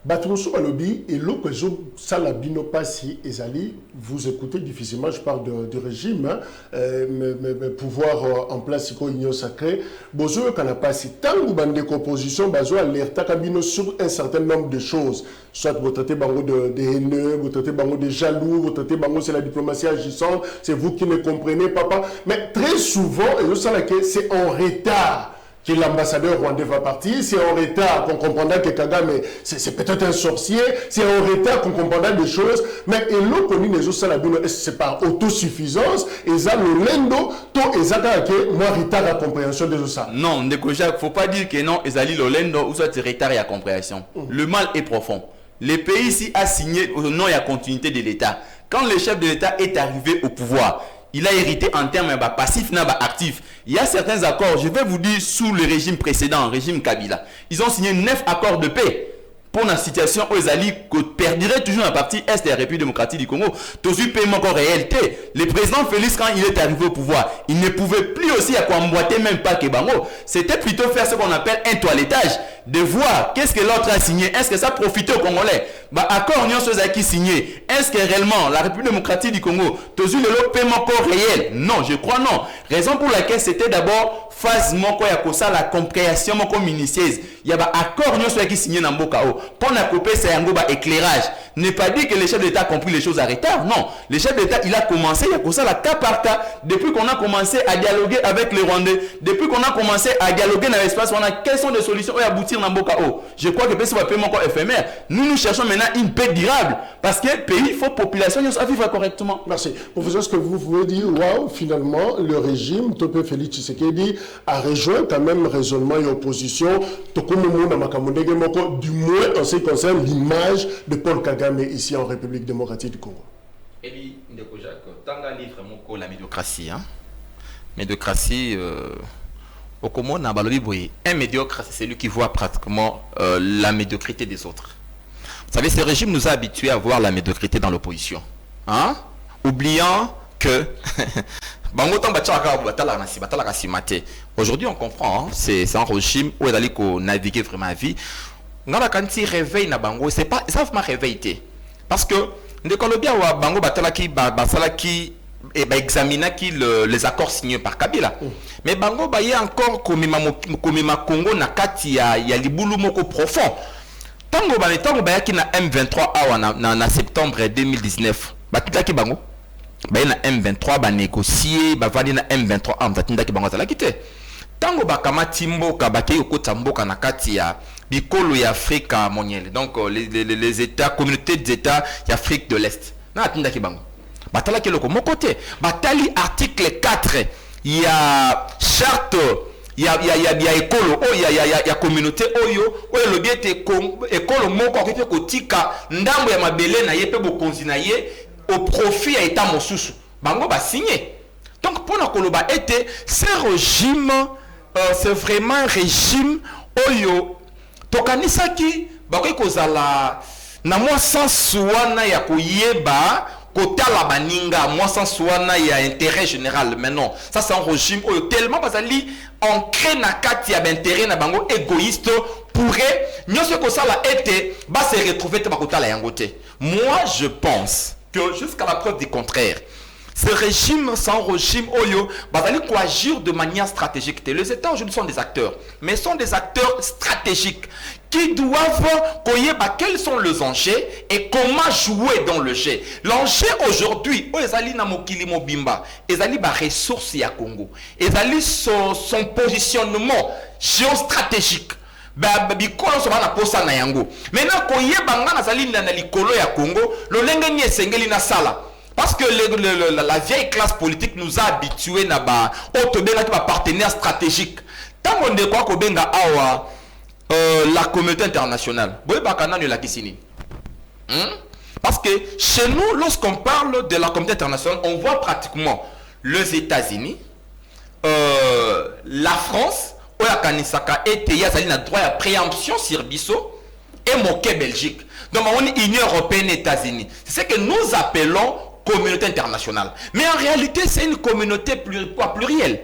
Batrousou Alobi et l'occasion Salabino Passi et Zali, vous écoutez difficilement, je parle du régime, mais pouvoir en place c'est union sacrée. Bozo Kanapasi, tant que bande de composition, Bazo alerta Kabino sur un certain nombre de choses. Soit vous traitez Bango de haineux, vous traitez Bango de jaloux, vous traitez Bango c'est la diplomatie agissante, c'est vous qui ne comprenez pas. Mais très souvent, et c'est en retard que l'ambassadeur rwandais va partir, c'est en retard qu'on comprendra que Kagame, c'est peut-être un sorcier, c'est en retard qu'on comprendra des choses, mais et l'eau connu les autres salabino, c'est par autosuffisance, et ça le lendo, to et ça que moi retard à compréhension des autres. Non, Ndekojak, faut pas dire que non, ezali le lendo ou soit retard à compréhension. Le mal est profond. Le pays ici a signé au nom et à continuité de l'État. Quand le chef de l'État est arrivé au pouvoir, il a hérité en termes passifs et actifs. Il y a certains accords, je vais vous dire, sous le régime précédent, le régime Kabila. Ils ont signé 9 accords de paix pour la situation où ils allaient perdre toujours la partie est de la République démocratique du Congo. Tout ce paiement encore réalité. Le président Félix, quand il est arrivé au pouvoir, il ne pouvait plus aussi à emboîter même pas Kebango. C'était plutôt faire ce qu'on appelle un toilettage. De voir qu'est-ce que l'autre a signé. Est-ce que ça profite aux Congolais? Accord Union Sosa qui signé. Est-ce que réellement la République démocratique du Congo, tout le paiement encore réel? Non, je crois non. Raison pour laquelle c'était d'abord phase moko ya kosa la compréhension moko minutieuse. Il y a accord Union Sosa qui signé dans Mbokao. Pour la couper c'est un gros éclairage. Ne pas dire que le chef d'État a compris les choses à retard. Non, le chef d'État il a commencé, il y a kosa la cas par cas. Depuis qu'on a commencé à dialoguer avec les Rwandais, depuis qu'on a commencé à dialoguer dans l'espace, on a quelles sont les solutions à aboutir dans Mbokao. Je crois que c'est un paiement encore éphémère. Nous cherchons maintenant une paix durable parce que le pays, il faut population à vivre correctement. Merci. Professeur, est-ce que vous pouvez dire, waouh, finalement, le régime, Topé Félix Tshisekedi, a rejoint quand même raisonnement et opposition, du moins en ce qui concerne l'image de Paul Kagame ici en République démocratique du Congo. Et puis, Tanga livre la médiocratie. Médiocratie, au Congo, un médiocre, c'est celui qui voit pratiquement la médiocrité des autres. Vous savez, ce régime nous a habitués à voir la médiocrité dans l'opposition. Oubliant que aujourd'hui on comprend, c'est un régime où il faut naviguer vraiment à vie. Quand il réveille na bango, c'est pas ça vraiment réveillé parce que de Colombia ou bango qui examiner les accords signés par Kabila. Mais bango il y a encore comme Congo na kati ya libulu moko profond. Tango ba qui na M23 en septembre 2019. Bataki bango ba na M23 ba négocier ba vali na M23 amtatinda ki bango zala kité tango ba kamati mboka ba ke yokota mboka na kati ya bikolo ya Afrika moniele donc les états communautés des états d'Afrique de l'Est na atinda ki bango batala ke loko mokote batali article 4 il y a charte il y a école oh il y a communauté oyo le bien te école moko ko kotika ndambo ya mabele na ye pe bokonzi na ye au profit ya état mosusu bango ba signé donc pour na koloba était ce régime c'est vraiment un régime oyo tokanisaki bakoki kozala na mwa sens wana ya koyeba kotala baninga moi sans wana ya intérêt général mais non ça c'est un régime oyo tellement bazali ancré na kati ya intérêt na bango égoïste pourrait nyonso ko sala été ba se retrouver te bakotala yango te. Moi je pense que jusqu'à la preuve du contraire ce régime sans régime oyo bazali ko agir de manière stratégique. Les états aujourd'hui sont des acteurs mais sont des acteurs stratégiques qui doivent connaître quels sont les enjeux et comment jouer dans le jeu. L'enjeu aujourd'hui, ezali na mokili mobimba, ezali ba ressources ya Congo, ezali son positionnement géostratégique. Bikolo so bana posa na yango. Maintenant koyeba ngana zali na likolo ya Congo, lo lenge ni esengeli na sala. Parce que la vieille classe politique nous a habitués na ba otobenga ba partenaire stratégique. Tango ndeko ko benga awa la communauté internationale. Parce que chez nous, lorsqu'on parle de la communauté internationale, on voit pratiquement les États-Unis, la France, et il y a droit à préemption sur Bisso et Moké Belgique. Donc on est Union européenne et États-Unis. C'est ce que nous appelons communauté internationale. Mais en réalité, c'est une communauté plurielle.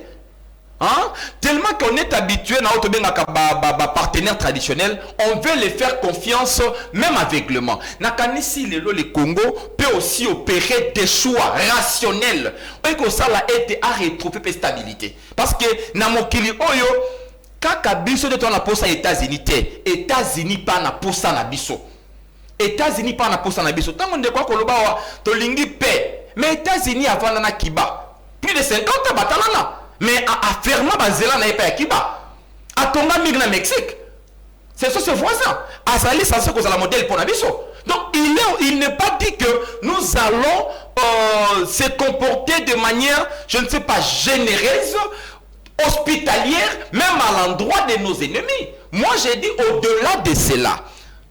Hein? Tellement qu'on est habitué à partenaires traditionnels, on veut les faire confiance même aveuglement. Nakanisi le Congo peut aussi opérer des choix rationnels. Et que ça a été à retrouver la stabilité. Parce que Namokili Oyo, kaka biso de ton aposa États-Unis, États-Unis pas na posa na biso. États-Unis pas na posa na biso. Tant on de quoi koloba to lingi paix. Mais États-Unis avant na Kiba, plus de 50 ans batalana. Mais à fermer Bazela n'a pas Kiba. À Tonga Migna Mexique. C'est ce voisin. Azali ça c'est la modèle pour Nabiso. Donc il n'est pas dit que nous allons se comporter de manière, je ne sais pas, généreuse, hospitalière, même à l'endroit de nos ennemis. Moi j'ai dit au-delà de cela.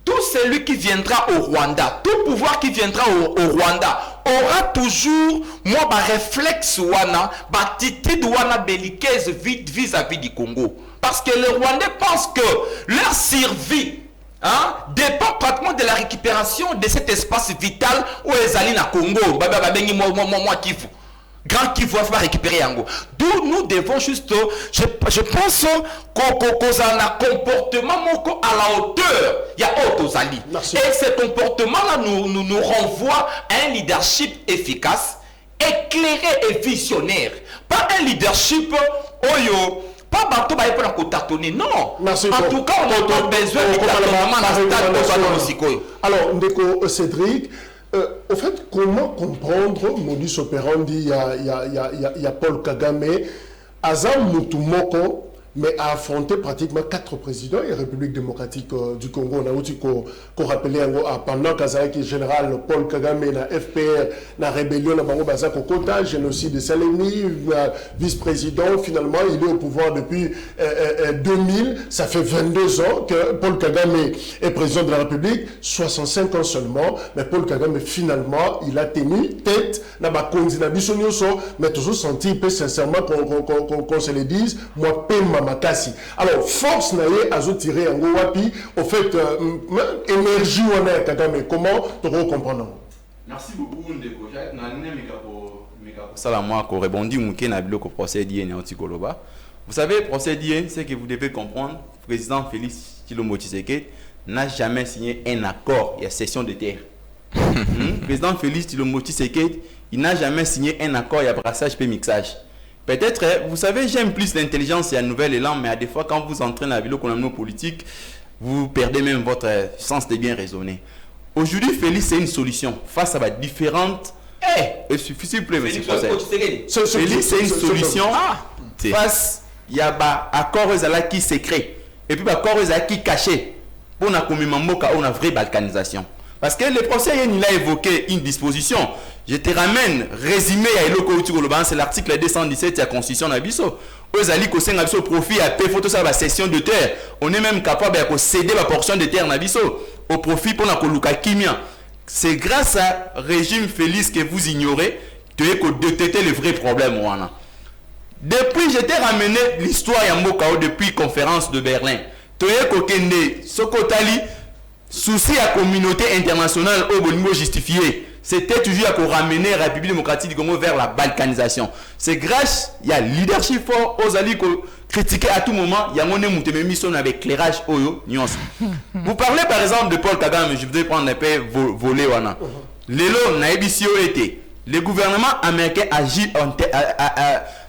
Tout celui qui viendra au Rwanda, tout pouvoir qui viendra au Rwanda aura toujours, moi, un réflexe wana, attitude wana belliqueuse vis-à-vis du Congo. Parce que les Rwandais pensent que leur survie dépend pratiquement de la récupération de cet espace vital où ils allaient na Congo. Grand qui va récupérer Yango. D'où nous devons juste, je pense qu'on a un comportement à la hauteur. Il y a Otozali. Et ce comportement-là nous renvoie à un leadership efficace, éclairé et visionnaire. Pas un leadership oyo. Pas bateau pour la côte non. Merci en tout cas, on a besoin de alors, Ndeko Cédric, au fait, comment comprendre modus operandi il y a Paul Kagame, Azam Mutumoko, mais a affronté pratiquement 4 présidents et République démocratique du Congo. On a aussi qu'on rappelait pendant qu'Azaki général Paul Kagame, la FPR, la rébellion, la Bango Bazako Kota, génocide de Salemi, vice-président, finalement il est au pouvoir depuis 2000. Ça fait 22 ans que Paul Kagame est président de la République, 65 ans seulement, mais Paul Kagame finalement il a tenu tête, n'a pas mais toujours senti sincèrement qu'on se le dise, moi, Makasi. Alors, force naie à tirer en wapi, au fait, énergie on a Kagame, comment tu comprendre? Merci beaucoup, Ndeko. Ça, moi, qu'on rebondit, au procès d'Ien et Antigoloba. Vous savez, procès d'Ien, c'est que vous devez comprendre, le président Félix Tshilombo Tshisekedi n'a jamais signé un accord, il y a cession de terre. Le président Félix Tshilombo Tshisekedi, il n'a jamais signé un accord, il y a brassage et mixage. Peut-être, vous savez, j'aime plus l'intelligence et la nouvelle élan, mais à des fois, quand vous entrez dans la vidéo politique, vous perdez même votre sens de bien raisonner. Aujourd'hui, Félix, c'est une solution face à différentes S'il vous plaît, monsieur Félix, Procès. Félix, c'est une solution face, il y a un accord qui secret. Et puis, accord qui caché. Pour une vraie balkanisation. Parce que le procès, il a évoqué une disposition. Je te ramène, résumé à Eloko Utigoloban, c'est l'article 217 de la Constitution d'Abisso. Aux alliés qui ont au profit à payer photo sur la cession de terre. On est même capable de céder la portion de terre d'Abisso au profit pour la Koluka Kimia. C'est grâce à régime Félix que vous ignorez que vous détectez le vrai problème. Depuis, je t'ai ramené l'histoire Yambokao depuis la conférence de Berlin. Tu es kokende, Sokotali, souci à la communauté internationale au Bolingo justifié. C'était toujours à ramener la République démocratique du Congo vers la balkanisation. C'est grâce, il y a leadership fort aux alliés qui critiquent à tout moment. Il y a une mission avec éclairage. Vous parlez par exemple de Paul Kagame, je voudrais prendre un peu volé. Lelo, Naibisio était. Le gouvernement américain agit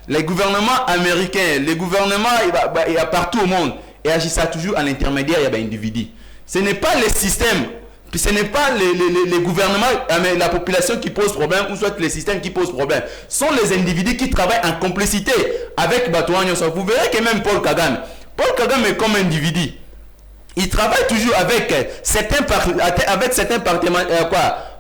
les gouvernements américains, les gouvernements il y a partout au monde et agissent toujours à l'intermédiaire il y a des individus. Ce n'est pas le système, puis ce n'est pas les gouvernements, mais la population qui pose problème ou soit les systèmes qui posent problème. Ce sont les individus qui travaillent en complicité avec Batouane. Vous verrez que même Paul Kagame est comme individu. Il travaille toujours avec certains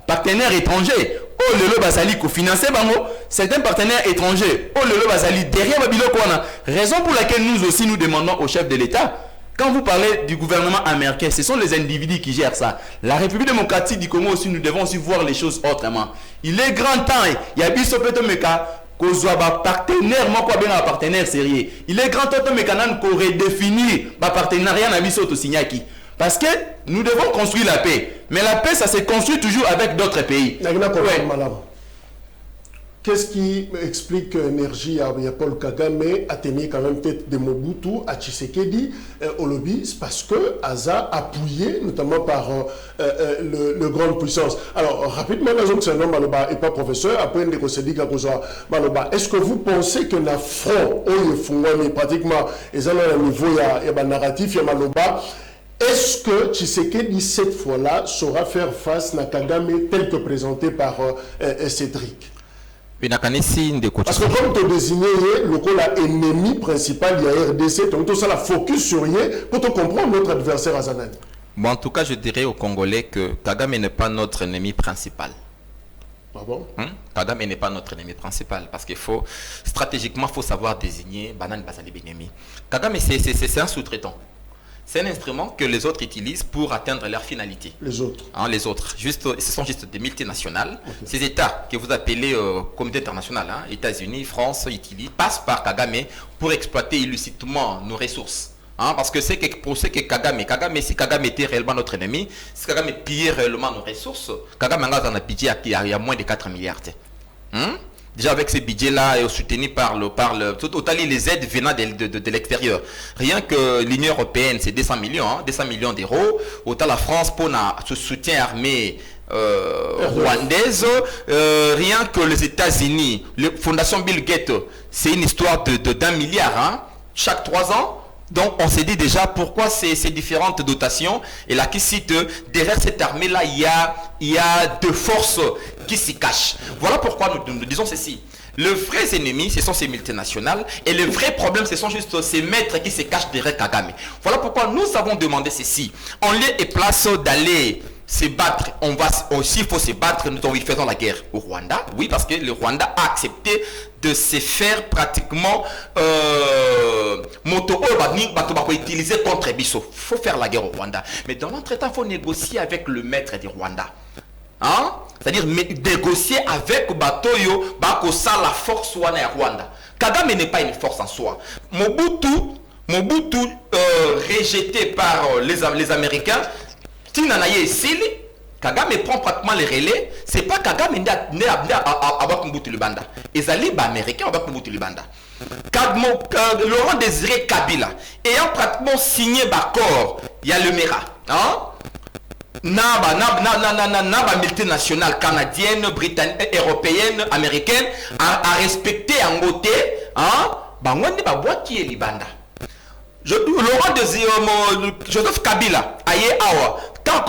partenaires étrangers. Oh le lo basali ko financer bango certains partenaires étrangers. Oh le lo basali derrière Babiloko wana. Raison pour laquelle nous aussi nous demandons au chef de l'État. Quand vous parlez du gouvernement américain, ce sont les individus qui gèrent ça. La République démocratique du Congo aussi, nous devons aussi voir les choses autrement. Il est grand temps. Il y a biso peto meka ko zwa ba partenaire moko bien un partenaire sérieux. Il est grand temps meka nan ko redéfinir ba partenariat na biso to signaki. Parce que nous devons construire la paix. Mais la paix, ça se construit toujours avec d'autres pays. Qu'est-ce qui explique que l'énergie à Paul Kagame a tenu quand même tête de Mobutu à Tshisekedi au lobby? C'est parce que Aza appuyé notamment par le grande puissance. Alors rapidement, c'est un homme Maloba et pas professeur. Après, on s'est dit Maloba. Est-ce que vous pensez que la front, pratiquement, et ça à niveau il y a un narratif, il y a Maloba. Est-ce que Tshisekedi, cette fois-là, saura faire face à Kagame tel que présenté par Cédric? Parce que comme tu désigné le ennemi principal, il y a RDC, tu as la focus sur lui pour te comprendre notre adversaire à Zanan. Bon, en tout cas, je dirais aux Congolais que Kagame n'est pas notre ennemi principal. Ah bon? Kagame n'est pas notre ennemi principal parce qu'il faut, stratégiquement, il faut savoir désigner Banan Basali Benemi. Kagame, c'est un sous-traitant. C'est un instrument que les autres utilisent pour atteindre leur finalité. Les autres. Les autres. Ce sont juste des multinationales. Okay. Ces États que vous appelez communauté internationale, États-Unis, France, passent par Kagame pour exploiter illicitement nos ressources. Parce que c'est pour ce que Kagame, si Kagame était réellement notre ennemi, si Kagame pillait réellement nos ressources, Kagame en a pitié il y a moins de 4 milliards. Déjà avec ces budgets-là soutenus par les aides venant de l'extérieur. Rien que l'Union européenne, c'est 200 millions d'euros. Autant la France pour ce soutien armé rwandaise. Rien que les États-Unis, la Fondation Bill Gates, c'est une histoire d'1 milliard chaque 3 ans. Donc on s'est dit déjà pourquoi ces différentes dotations. Et là qui cite, derrière cette armée-là, il y a deux forces qui s'y cachent. Voilà pourquoi nous disons ceci. Le vrai ennemi, ce sont ces multinationales. Et le vrai problème, ce sont juste ces maîtres qui se cachent derrière Kagame. Voilà pourquoi nous avons demandé ceci. En lieu et place d'aller se battre, il faut se battre, nous faisons la guerre au Rwanda. Oui, parce que le Rwanda a accepté de se faire pratiquement utiliser contre Bisso. Il faut faire la guerre au Rwanda. Mais dans l'entretemps, il faut négocier avec le maître du Rwanda. C'est-à-dire négocier avec Batoyo, Bakosa, la force Wana Rwanda. Kagame n'est pas une force en soi. Mobutu rejeté par les Américains, Tinanaye Sili, Kagame prend pratiquement les relais. C'est pas Kagame né à Bakumbutu Libanda. Ezali américain à Bakumbutu Libanda. Laurent Désiré Kabila ayant pratiquement signé l'accord, il y a le MERA. Naba multinationale canadienne, britannique, européenne, américaine a respecté en côté Bangwani Babwa qui est Libanda. Laurent Désiré Joseph Kabila aye awa quand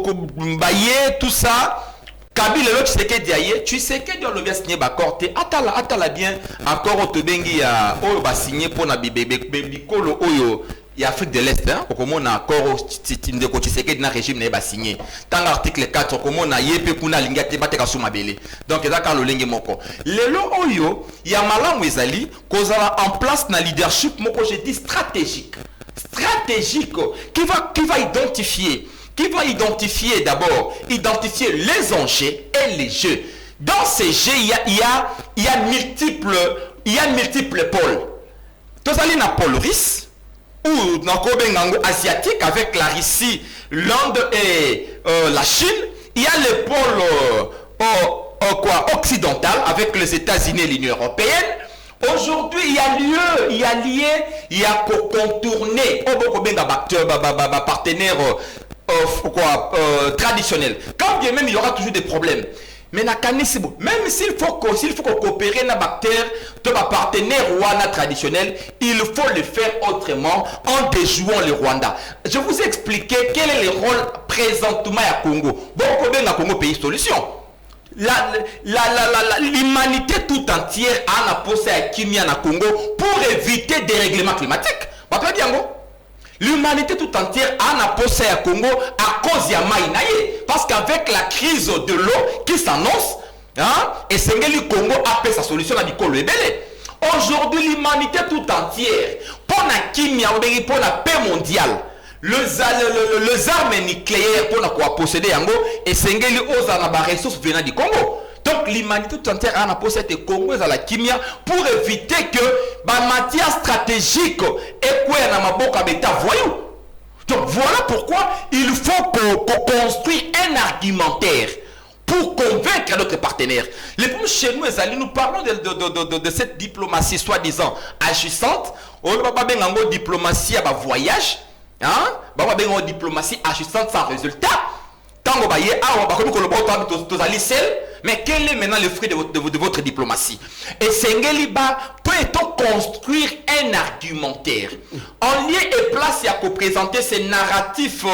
comme baye tout ça Kabila l'autre Tshisekedi aye, Tshisekedi on le signé d'accord te atala bien accord otobengi ya oyo ba signé pour na bikolo oyo et Afrique de l'Est, hein, comme on a accord de Tshisekedi na régime n'est pas signé. Dans l'article 4, comme on a yépe kuna lingate bateka soumabele. Donc ça quand le lingue moko. Lelo oyo, il y a malam wezali kozala en place na leadership moko je dis stratégique. Stratégique qui va identifier d'abord identifier les enjeux et les jeux. Dans ces jeux, il y a multiples pôles. Tozali na pôle russe ou dans le asiatique avec la Russie, l'Inde et la Chine, il y a le pôle occidental avec les États-Unis et l'Union européenne. Aujourd'hui, il y a contourner partenaires traditionnels. Quand bien même il y aura toujours des problèmes. Mais même s'il faut coopérer na bactère de ma partenaire Rwanda traditionnel, il faut le faire autrement en déjouant le Rwanda. Je vous ai expliqué quel est le rôle présentement à Congo. Bon, à Congo pays solution. L'humanité tout entière a posé à Kimia na Congo pour éviter des règlements climatiques. L'humanité tout entière a posé à Congo à cause de Maïnaye. Parce qu'avec la crise de l'eau qui s'annonce, hein, et Sengeli Congo a fait sa solution à Nicole Ebele. Aujourd'hui, l'humanité tout entière, pour la Kimia, pour la paix mondiale, les armes nucléaires pour la posséder Yango, et Sengeli Oza na ressources venant du Congo. Donc l'humanité tout entière a posé le Congo à la Kimia pour éviter que la matière stratégique et quoi na maboka beta voyou. Donc voilà pourquoi il faut qu'on construise un argumentaire pour convaincre notre partenaire. Les problèmes chez nous, nous parlons de cette diplomatie soi-disant agissante. On ne va pas bien en diplomatie à voyage, hein? On va bien en diplomatie agissante sans résultat. Tant qu'on va y mais quel est maintenant le fruit de votre diplomatie? Et Sengeliba peut-on construire un argumentaire en lieu et place à présenter ces narratifs,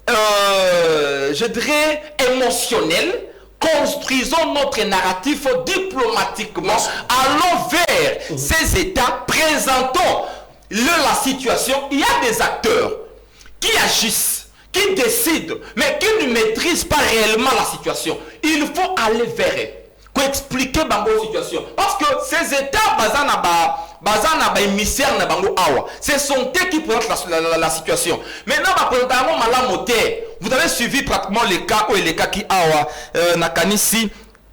je dirais, émotionnels. Construisons notre narratif diplomatiquement, allons vers ces États, présentons la situation. Il y a des acteurs qui agissent, qui décident, mais qui ne maîtrisent pas réellement la situation. Il faut aller vers eux, pour expliquer la situation. Parce que ces États, ce sont eux qui présentent la situation. Maintenant, vous avez suivi pratiquement les cas où les cas qui Nakanisi,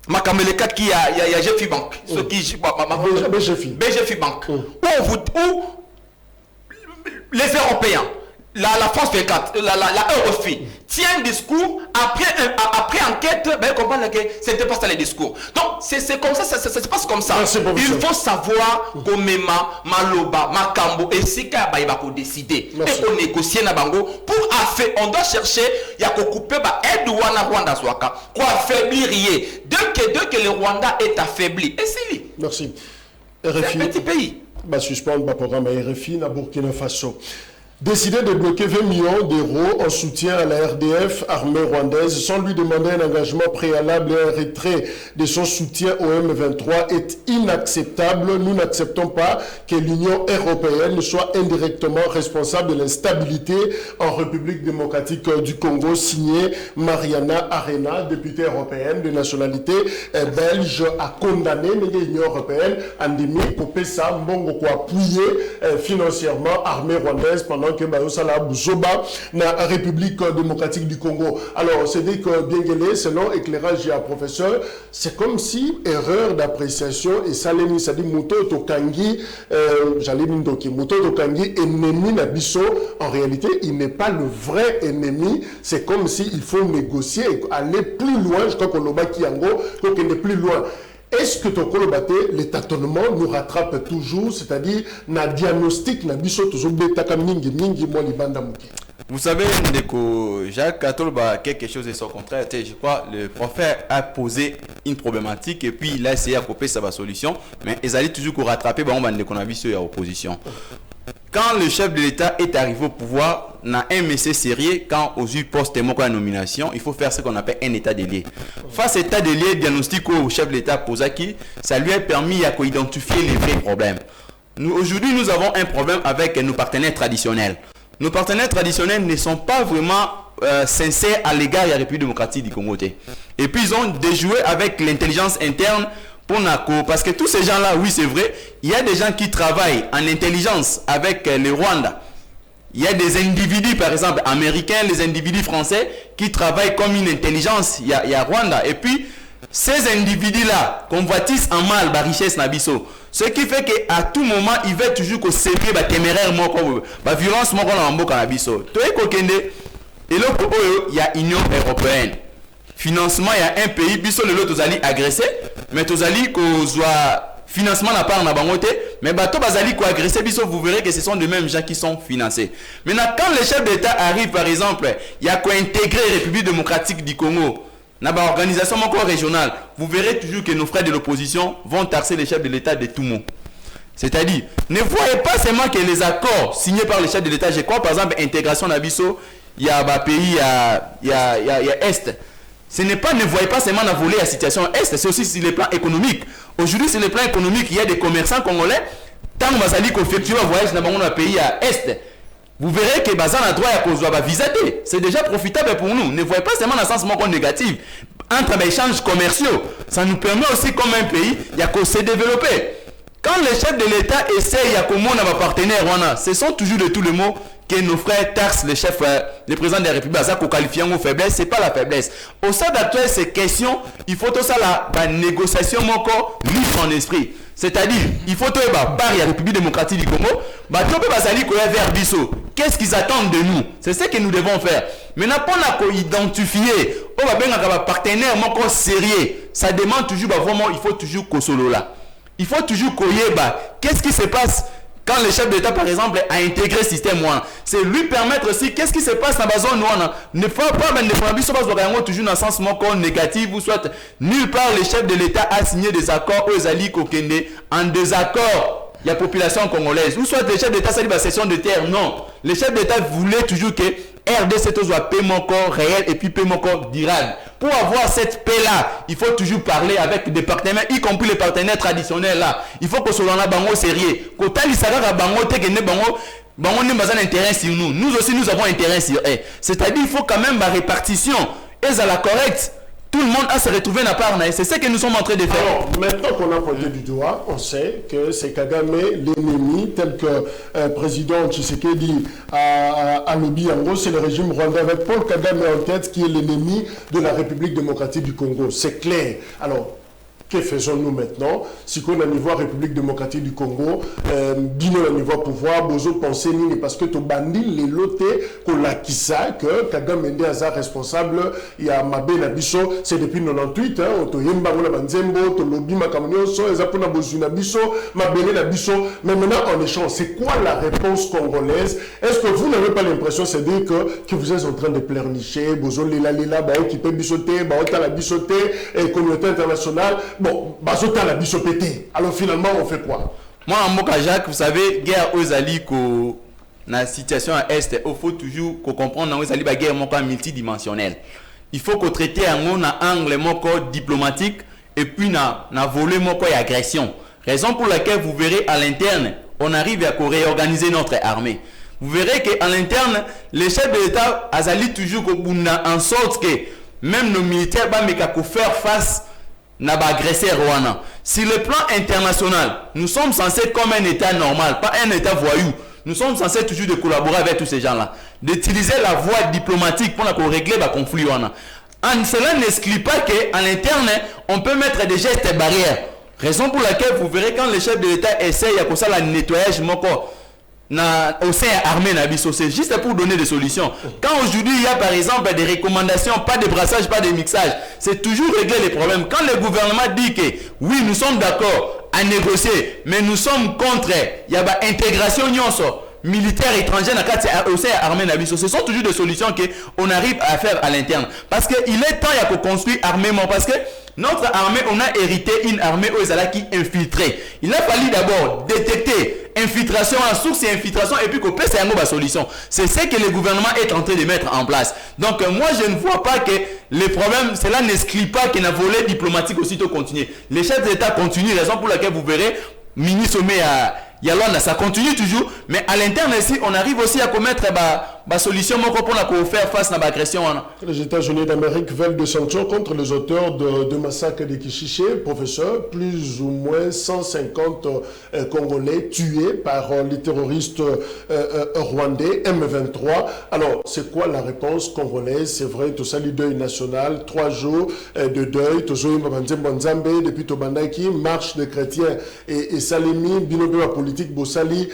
les cas qui a GFI Bank, ce qui BGFI Bank, où les Européens, la France 24, la Eurofi tient un discours après enquête, ben comprendre que c'était pas ça les discours. Donc c'est comme ça, ça se passe comme ça. Il faut savoir comment Maloba, Makambo et Sika Baïbako décider et pour négocier na bango pour affaire. On doit chercher ya ko couper ba aide Rwanda Swaka pour affaiblir yé. Dès que le Rwanda est affaibli, et c'est lui. Merci. RFI. C'est un petit pays. Bah suspendre le programme RFI na Burkina Faso. Décider de bloquer 20 millions d'euros en soutien à la RDF, armée rwandaise, sans lui demander un engagement préalable et un retrait de son soutien au M23 est inacceptable. Nous n'acceptons pas que l'Union européenne soit indirectement responsable de l'instabilité en République démocratique du Congo, signé Mariana Arena, députée européenne de nationalité belge, a condamné l'Union européenne endémique pour PESA, Mbongo, pour appuyer financièrement l'armée rwandaise pendant que Bayosala Bouzoba na République démocratique du Congo. Alors, c'est dit que Bienguélé, selon éclairage du professeur, c'est comme si erreur d'appréciation et Salemi, ça dit Mouto Tokangi, Mouto Tokangi, ennemi Nabiso, en réalité, il n'est pas le vrai ennemi. C'est comme s'il faut négocier et aller plus loin. Je crois qu'on l'a Kiango, donc il est plus loin. Est-ce que les tâtonnements nous rattrapent toujours, c'est-à-dire na diagnostic na biso tozobetaka mingi mo libanda muke? Vous savez, Ndeko Jacques Katolba, quelque chose de son contraire. Je crois le prophète a posé une problématique et puis il a essayé de couper sa solution, mais ils allaient toujours rattraper qu'on a vu sur l'opposition. quand le chef de l'État est arrivé au pouvoir, dans un message sérieux, quand aux eu poste la nomination, il faut faire ce qu'on appelle un état des lieux. Face à l'état des lieux, diagnostic au chef de l'État Posaki, ça lui a permis d'identifier les vrais problèmes. Aujourd'hui, nous avons un problème avec nos partenaires traditionnels. Nos partenaires traditionnels ne sont pas vraiment sincères à l'égard de la République démocratique du Congo. Et puis, ils ont déjoué avec l'intelligence interne parce que tous ces gens-là, oui, c'est vrai, il y a des gens qui travaillent en intelligence avec le Rwanda. Il y a des individus, par exemple, américains, les individus français, qui travaillent comme une intelligence. Il y a Rwanda. Et puis, ces individus-là convoitisent en mal la richesse Nabiso. Ce qui fait qu'à tout moment, ils veulent toujours que c'est la téméraire, la violence, Nabiso. Et là, il y a l'Union européenne. Financement, il y a un pays, biso le lot, allez agresser, mais vous allez financement n'a pas en abangoté, mais bateau bazali ko agresser biso, vous verrez que ce sont les mêmes gens qui sont financés. Maintenant, quand le chef d'État arrive, par exemple, il y a quoi intégrer la République démocratique du Congo, dans l'organisation régionale, vous verrez toujours que nos frères de l'opposition vont taxer les chefs de l'État de tout monde. C'est-à-dire, ne voyez pas seulement que les accords signés par les chefs de l'État, je crois par exemple, intégration d'Abisso, il y a un pays, il y a Est. Ne voyez pas seulement la volée à la situation Est, c'est aussi sur le plan économique. Aujourd'hui, sur le plan économique, il y a des commerçants congolais. Tant que vous allez effectuer un voyage dans un pays à Est, vous verrez que Bazan a droit à visater. C'est déjà profitable pour nous. Ne voyez pas seulement dans le sens négatif. Entre les échanges commerciaux, ça nous permet aussi, comme un pays, il y a qu'à se développer. Quand les chefs de l'État essayent à commander à partenaires, ce sont toujours de tous les mots que nos frères taxent le chef, le président de la République, pour qualifier en faiblesse. Ce n'est pas la faiblesse. Au stade actuel, ces questions, il faut tout ça la négociation encore libre en esprit. C'est-à-dire, il faut tout par la République démocratique du Congo, vers Bissau. Qu'est-ce qu'ils attendent de nous? C'est ce que nous devons faire. Maintenant, pour identifier, on va bien un partenaire sérieux. Ça demande toujours, vraiment, il faut toujours qu'au solo là. Il faut toujours qu'est-ce qui se passe quand le chef d'État, par exemple, a intégré le système, c'est lui permettre aussi qu'est-ce qui se passe dans la zone. Ne faut pas toujours dans le sens négatif, ou soit nulle part le chef de l'État a signé des accords aux alliés Kokende en désaccord la population congolaise. Ou soit le chef d'État s'est dit la cession de terre. Non. Le chef d'État voulait toujours que RDC soit paiement corps réel et puis paiement corps durable. Pour avoir cette paix-là, il faut toujours parler avec des partenaires, y compris les partenaires traditionnels là. Il faut que ce soit là bango sérieux. Quand il s'agit de bango, bango n'est pas un intérêt sur nous. Nous aussi, nous avons intérêt sur eux. C'est-à-dire, il faut quand même la répartition est à la correcte. Tout le monde a se retrouvé dans la part. C'est ce que nous sommes en train de faire. Alors, maintenant qu'on a pointé du doigt, on sait que c'est Kagame l'ennemi, tel que le président Tshisekedi a lobby en gros, c'est le régime rwandais avec Paul Kagame en tête qui est l'ennemi de la République démocratique du Congo. C'est clair. Alors, que faisons-nous maintenant? Si on a niveau République démocratique du Congo, bino a niveau pouvoir, bozo pensez ni parce que to bandi les lotés qu'on l'a kissa que Kagame Mende Aza responsable, il y a Mabé Nabiso, c'est depuis 98 hein, to yemba ngona banzembo, to lobby makamunyoso, ezapuna bozuna biso, Mabé Nabiso, mais maintenant en échange, c'est quoi la réponse congolaise? Est-ce que vous n'avez pas l'impression, c'est dire que vous êtes en train de pleurnicher, bozo lila ba qui peut bisoter, ba ota la bisoter et communauté internationale. Bon, bazota la bisopété. Alors finalement, on fait quoi? Moi, en Moka Jacques, vous savez, guerre aux alliés, dans la situation à Est, il faut toujours comprendre dans les alliés, la guerre est multidimensionnelle. Il faut qu'on traite un angle diplomatique et puis dans volet et agression. Raison pour laquelle vous verrez à l'interne, on arrive à réorganiser notre armée. Vous verrez qu'à l'interne, les chefs de l'État ont toujours en sorte que même nos militaires vont faire face n'a pas agressé Rwanda. Sur le plan international, nous sommes censés comme un État normal, pas un État voyou. Nous sommes censés toujours de collaborer avec tous ces gens-là, d'utiliser la voie diplomatique pour régler le conflit. Cela n'exclut pas qu'à l'interne, on peut mettre des gestes barrières. Raison pour laquelle vous verrez quand les chefs de l'État essayent à ça le nettoyage au sein armé c'est juste pour donner des solutions. Quand aujourd'hui il y a par exemple des recommandations, pas de brassage, pas de mixage, c'est toujours régler les problèmes. Quand le gouvernement dit que oui nous sommes d'accord à négocier, mais nous sommes contre, il y a intégration militaire étranger au sein armé ce sont toujours des solutions qu'on arrive à faire à l'interne. Parce qu'il est temps de construire armément, parce que notre armée, on a hérité une armée aux Alaki infiltrée. Il a fallu d'abord détecter infiltration en source et infiltration et puis qu'on peut c'est une solution. C'est ce que le gouvernement est en train de mettre en place. Donc moi je ne vois pas que les problèmes, cela n'exclut pas que la volée diplomatique aussitôt continue. Les chefs d'État continuent, raison pour laquelle vous verrez, ministre sommet à Yalanda, ça continue toujours, mais à l'interne ici, on arrive aussi à commettre la solution pour faire face à l'agression. Les États-Unis d'Amérique veulent des sanctions contre les auteurs de massacre de Kichiché. Professeur, plus ou moins 150 Congolais tués par les terroristes rwandais M23. Alors, c'est quoi la réponse congolaise? C'est vrai, tout ça, le deuil national, 3 jours de deuil, toujours depuis Tobandaki, marche des chrétiens et Salimi, Binobe politique, Bossali,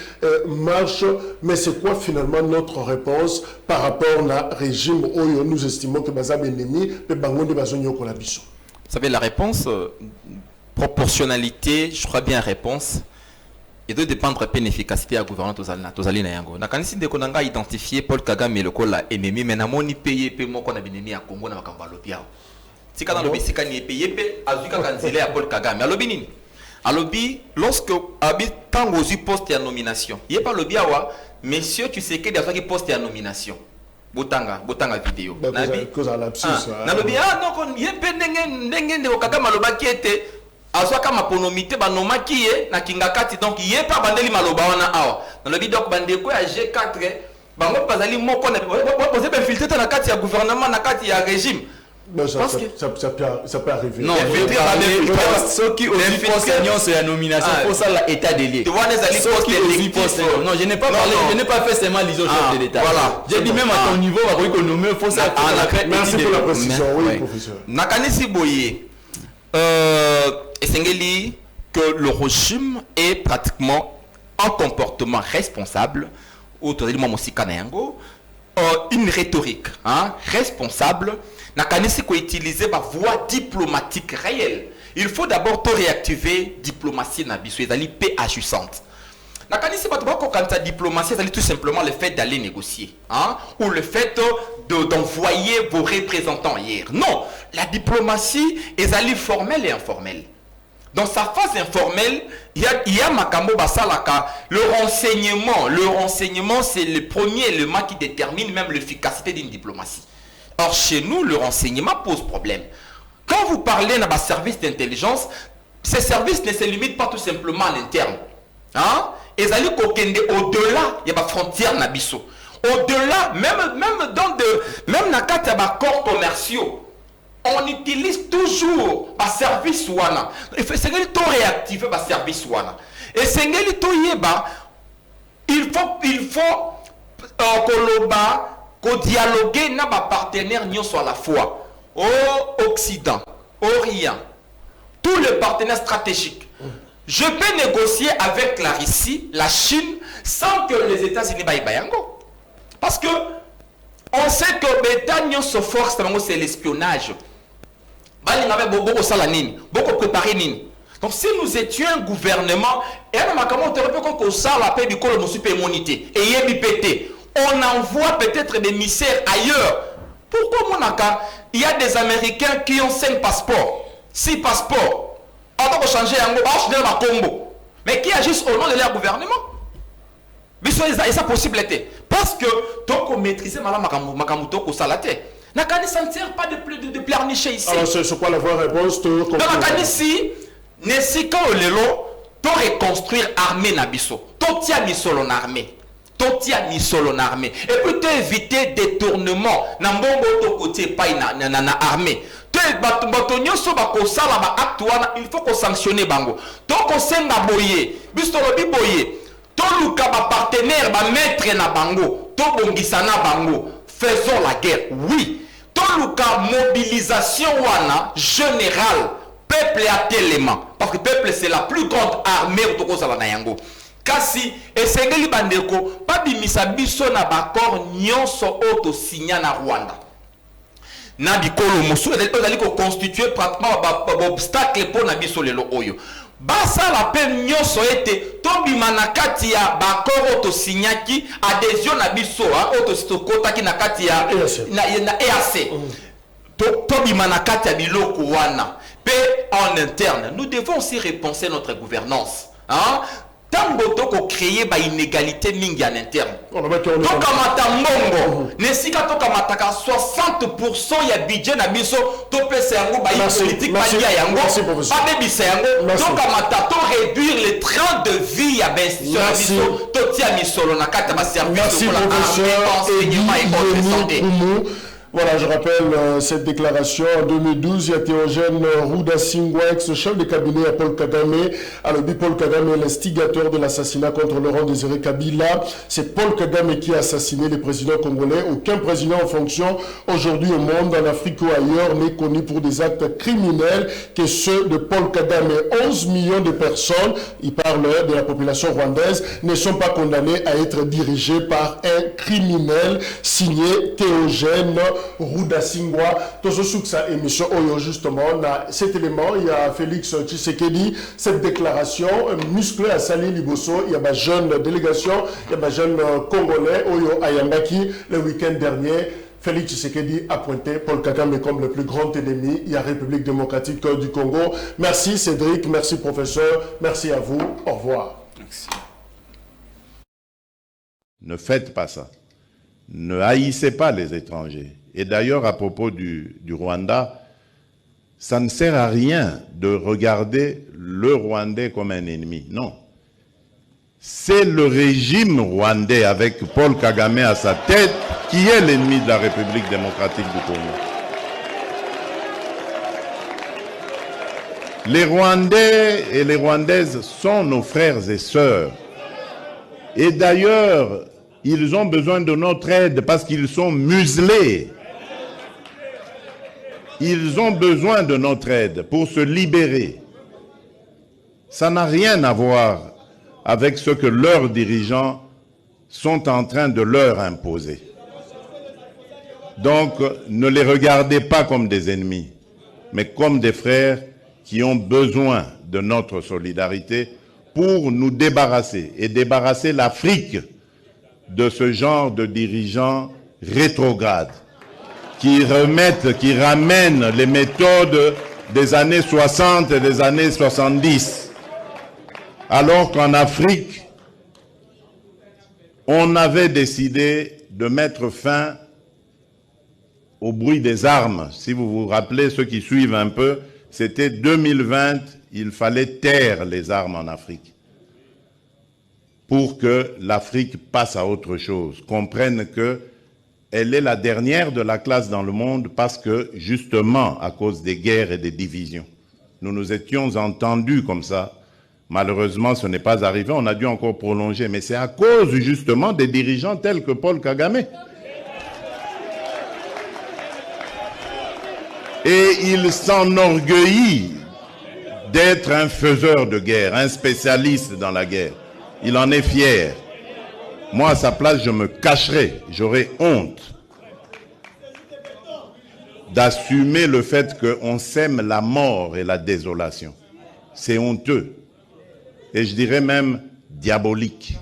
marche. Mais c'est quoi finalement notre réponse par rapport au régime où nous estimons que Bazab ennemi et Bangonde Bazonyo Kolabiso? Vous savez, la réponse, proportionnalité, je crois bien réponse, et doit dépendre de l'efficacité à gouvernement Tozali na yango. Na kanisi de konanga identifier Paul Kagame le kola ennemi, mais na moni payer pe moko na ennemi à Congo na makamba lobia. Si kana lobi si kani payer pe azuka kanzele à Paul Kagame. Alobi nini? Alobi lorsque habite tango zu poste ya nomination. Yé pas lobia wa Monsieur, tu sais que des fois qui poste à nomination. Botanga vidéo. Cause à l'absence. Nalobi non y pe ndenge de Kagame maloba qui était azwaka maponomité banomaki ye na kingakati donc yé pas bandeli maloba wana awa. Nalobi donc bandeko ya G4 bango bazali moko na poser ben filtrer na kati ya gouvernement na kati ya régime. Non, ça peut arriver. Non, ceux qui ont dit poste la nomination pour ça l'état des lieux. Non, je n'ai pas parlé, je n'ai pas fait seulement les autres chefs de l'État. Voilà. J'ai dit même à ton niveau, on va nommer faut ça. Merci pour la précision, oui, professeur. Nakanisi Boye, Essengeli que le régime est pratiquement un comportement responsable, une rhétorique responsable. Nakanisi ko utiliser ma voie diplomatique réelle. Il faut d'abord te réactiver diplomatie na biso ezali paix agissante. Nakanisi ba ko kanta diplomatie ezali tout simplement le fait d'aller négocier, ou le fait d'envoyer vos représentants hier. Non, la diplomatie ezali formelle et informelle. Dans sa phase informelle, il y a makambo basalaka. Le renseignement c'est le premier élément qui détermine même l'efficacité d'une diplomatie. Or, chez nous, le renseignement pose problème. Quand vous parlez d'un service d'intelligence, ces services ne se limitent pas tout simplement en interne. Ils allaient au-delà, il y a des frontières nabiso. Au-delà, même dans les corps commerciaux, on utilise toujours les services wana. Il faut réactiver les services wana. Et c'est il faut dialoguer na ba partenaires nyonso à la fois au Occident, Orient, tous les partenaires stratégiques. Je peux négocier avec la Russie, la Chine, sans que les États-Unis bayango. Parce que on sait que l'État nyonso force c'est l'espionnage. Bali n'avait beaucoup sala nini, beaucoup préparé nini. Donc si nous étions un gouvernement, et on a comment on ça la paix du col de supermonité et yebipété. On envoie peut-être des émissaires ailleurs. Pourquoi Monaka? Il y a des Américains qui ont 5 passeports, 6 passeports. On doit changer un combo. Mais qui agissent au nom de leur gouvernement. Mais ça possibilité. Parce que tant qu'on maîtrise Makamuto ko salate. Nakani ça ne sert pas de pleurnicher ici. Alors c'est quoi la vraie réponse? Donc Nakani si Nesika Olelo, to reconstruire armée Nabiso. To tia ni solo armée. Totia ni solo armée et puis tu éviter détournement na mbongo to côté pas na armée te batonyo so ba ko sala ba acte wana il faut ko sanctionner bango to ko senga boye biso lobi boye to luka ba partenaire ba maître na bango to bongisa na bango faisons la guerre oui to luka mobilisation wana générale peuple à tellement parce que peuple c'est la plus grande armée to ko sala na yango. Kasi esengeli bandeko pa bimisa biso na bakor nyonso auto signa na Rwanda. Na bikolo mosu ezali ko constituer pratiquement obstacle pour na biso lelo oyo. Basa la peine nyonso ete to bimana kati ya bakor auto signaki adhésion na biso auto stokota ki na kati ya na EAC. To bimana kati ya biloko wana. Pe en interne, nous devons aussi repenser notre gouvernance. Tamboto ko créer ba inégalité mingi en interne. Donc kamata mbongo nesika to kamata ka 60% ya budget na biso to pesa yango ba politique ba lia yango ba bebisa yango donc kamata to réduire les trains de vie ya biso to tia misolo na kata ba service pour l'enseignement et autres santé. Voilà, je rappelle cette déclaration en 2012. Il y a Théogène Rudasingwa, ex-chef de cabinet à Paul Kagame. Alors, Paul Kagame est l'instigateur de l'assassinat contre Laurent Désiré Kabila. C'est Paul Kagame qui a assassiné les présidents congolais. Aucun président en fonction aujourd'hui au monde, en Afrique ou ailleurs, n'est connu pour des actes criminels que ceux de Paul Kagame. 11 millions de personnes, il parle de la population rwandaise, ne sont pas condamnées à être dirigées par un criminel signé Théogène Rudasingwa. Tozosouksa émission Oyo justement, na cet élément, il y a Félix Tshisekedi, cette déclaration musclée à Sali Liboso, il y a ma jeune délégation, il y a ma jeune Congolais, Oyo Ayambaki, le week-end dernier. Félix Tshisekedi a pointé Paul Kagame comme le plus grand ennemi. Il y a République démocratique du Congo. Merci Cédric, merci professeur, merci à vous, au revoir. Merci. Ne faites pas ça. Ne haïssez pas les étrangers. Et d'ailleurs, à propos du Rwanda, ça ne sert à rien de regarder le Rwandais comme un ennemi. Non. C'est le régime rwandais avec Paul Kagame à sa tête qui est l'ennemi de la République démocratique du Congo. Les Rwandais et les Rwandaises sont nos frères et sœurs. Et d'ailleurs, ils ont besoin de notre aide parce qu'ils sont muselés. Ils ont besoin de notre aide pour se libérer. Ça n'a rien à voir avec ce que leurs dirigeants sont en train de leur imposer. Donc, ne les regardez pas comme des ennemis, mais comme des frères qui ont besoin de notre solidarité pour nous débarrasser et débarrasser l'Afrique de ce genre de dirigeants rétrogrades qui ramènent les méthodes des années 60 et des années 70. Alors qu'en Afrique, on avait décidé de mettre fin au bruit des armes. Si vous vous rappelez, ceux qui suivent un peu, c'était 2020, il fallait taire les armes en Afrique pour que l'Afrique passe à autre chose, comprenne qu'elle est la dernière de la classe dans le monde parce que, justement, à cause des guerres et des divisions, nous nous étions entendus comme ça. Malheureusement, ce n'est pas arrivé, on a dû encore prolonger, mais c'est à cause, justement, des dirigeants tels que Paul Kagame. Et il s'enorgueillit d'être un faiseur de guerre, un spécialiste dans la guerre. Il en est fier. Moi, à sa place, je me cacherais, j'aurais honte d'assumer le fait qu'on sème la mort et la désolation. C'est honteux. Et je dirais même diabolique.